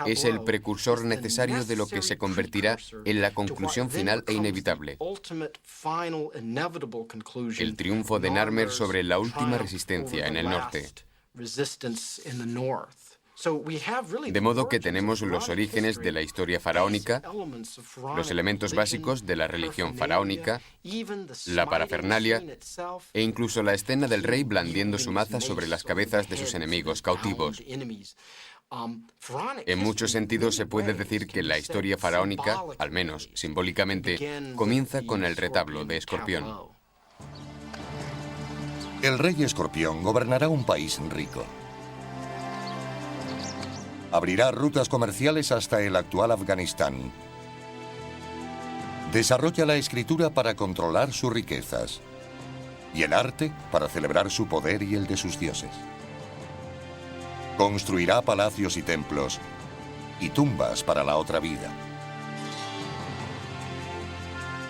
Speaker 4: es el precursor necesario de lo que se convertirá en la conclusión final e inevitable. El triunfo de Narmer sobre la última resistencia en el norte. De modo que tenemos los orígenes de la historia faraónica, los elementos básicos de la religión faraónica, la parafernalia e incluso la escena del rey blandiendo su maza sobre las cabezas de sus enemigos cautivos. En muchos sentidos se puede decir que la historia faraónica, al menos simbólicamente, comienza con el retablo de Escorpión.
Speaker 1: El rey Escorpión gobernará un país rico. Abrirá rutas comerciales hasta el actual Afganistán. Desarrolla la escritura para controlar sus riquezas y el arte para celebrar su poder y el de sus dioses. Construirá palacios y templos y tumbas para la otra vida.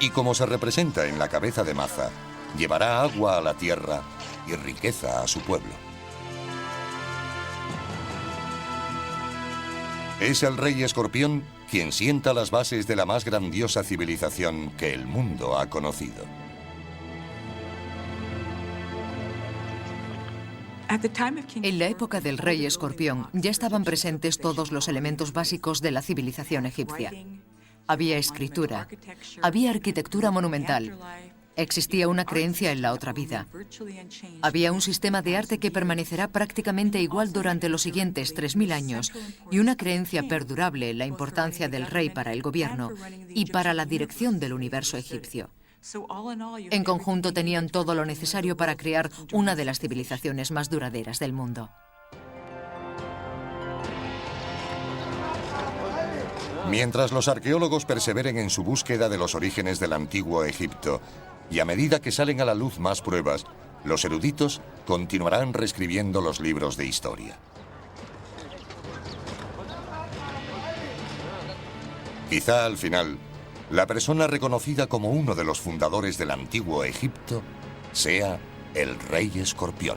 Speaker 1: Y como se representa en la cabeza de maza, llevará agua a la tierra y riqueza a su pueblo. Es el rey Escorpión quien sienta las bases de la más grandiosa civilización que el mundo ha conocido.
Speaker 3: En la época del rey Escorpión ya estaban presentes todos los elementos básicos de la civilización egipcia. Había escritura, había arquitectura monumental, existía una creencia en la otra vida. Había un sistema de arte que permanecerá prácticamente igual durante los siguientes 3000 años y una creencia perdurable en la importancia del rey para el gobierno y para la dirección del universo egipcio. En conjunto tenían todo lo necesario para crear una de las civilizaciones más duraderas del mundo.
Speaker 1: Mientras los arqueólogos perseveren en su búsqueda de los orígenes del antiguo Egipto, y a medida que salen a la luz más pruebas, los eruditos continuarán reescribiendo los libros de historia. Quizá al final, la persona reconocida como uno de los fundadores del antiguo Egipto sea el rey Escorpión.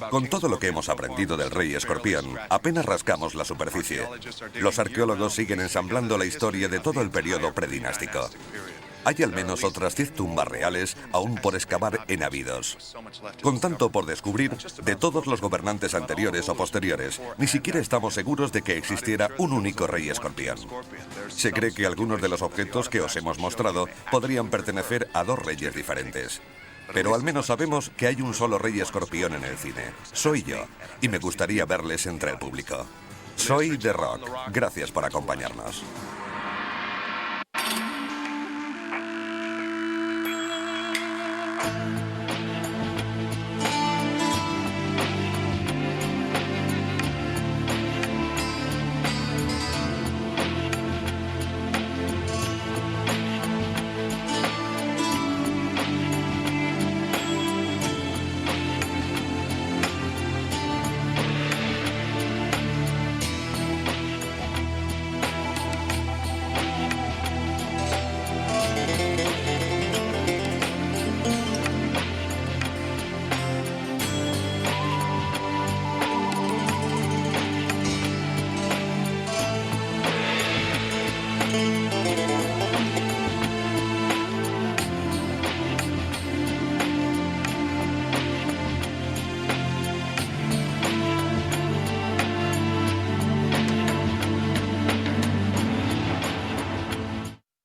Speaker 2: Con todo lo que hemos aprendido del rey escorpión, apenas rascamos la superficie. Los arqueólogos siguen ensamblando la historia de todo el periodo predinástico. Hay al menos otras 10 tumbas reales aún por excavar en Abidos. Con tanto por descubrir, de todos los gobernantes anteriores o posteriores, ni siquiera estamos seguros de que existiera un único rey escorpión. Se cree que algunos de los objetos que os hemos mostrado podrían pertenecer a 2 reyes diferentes. Pero al menos sabemos que hay un solo rey escorpión en el cine. Soy yo, y me gustaría verles entre el público. Soy The Rock. Gracias por acompañarnos.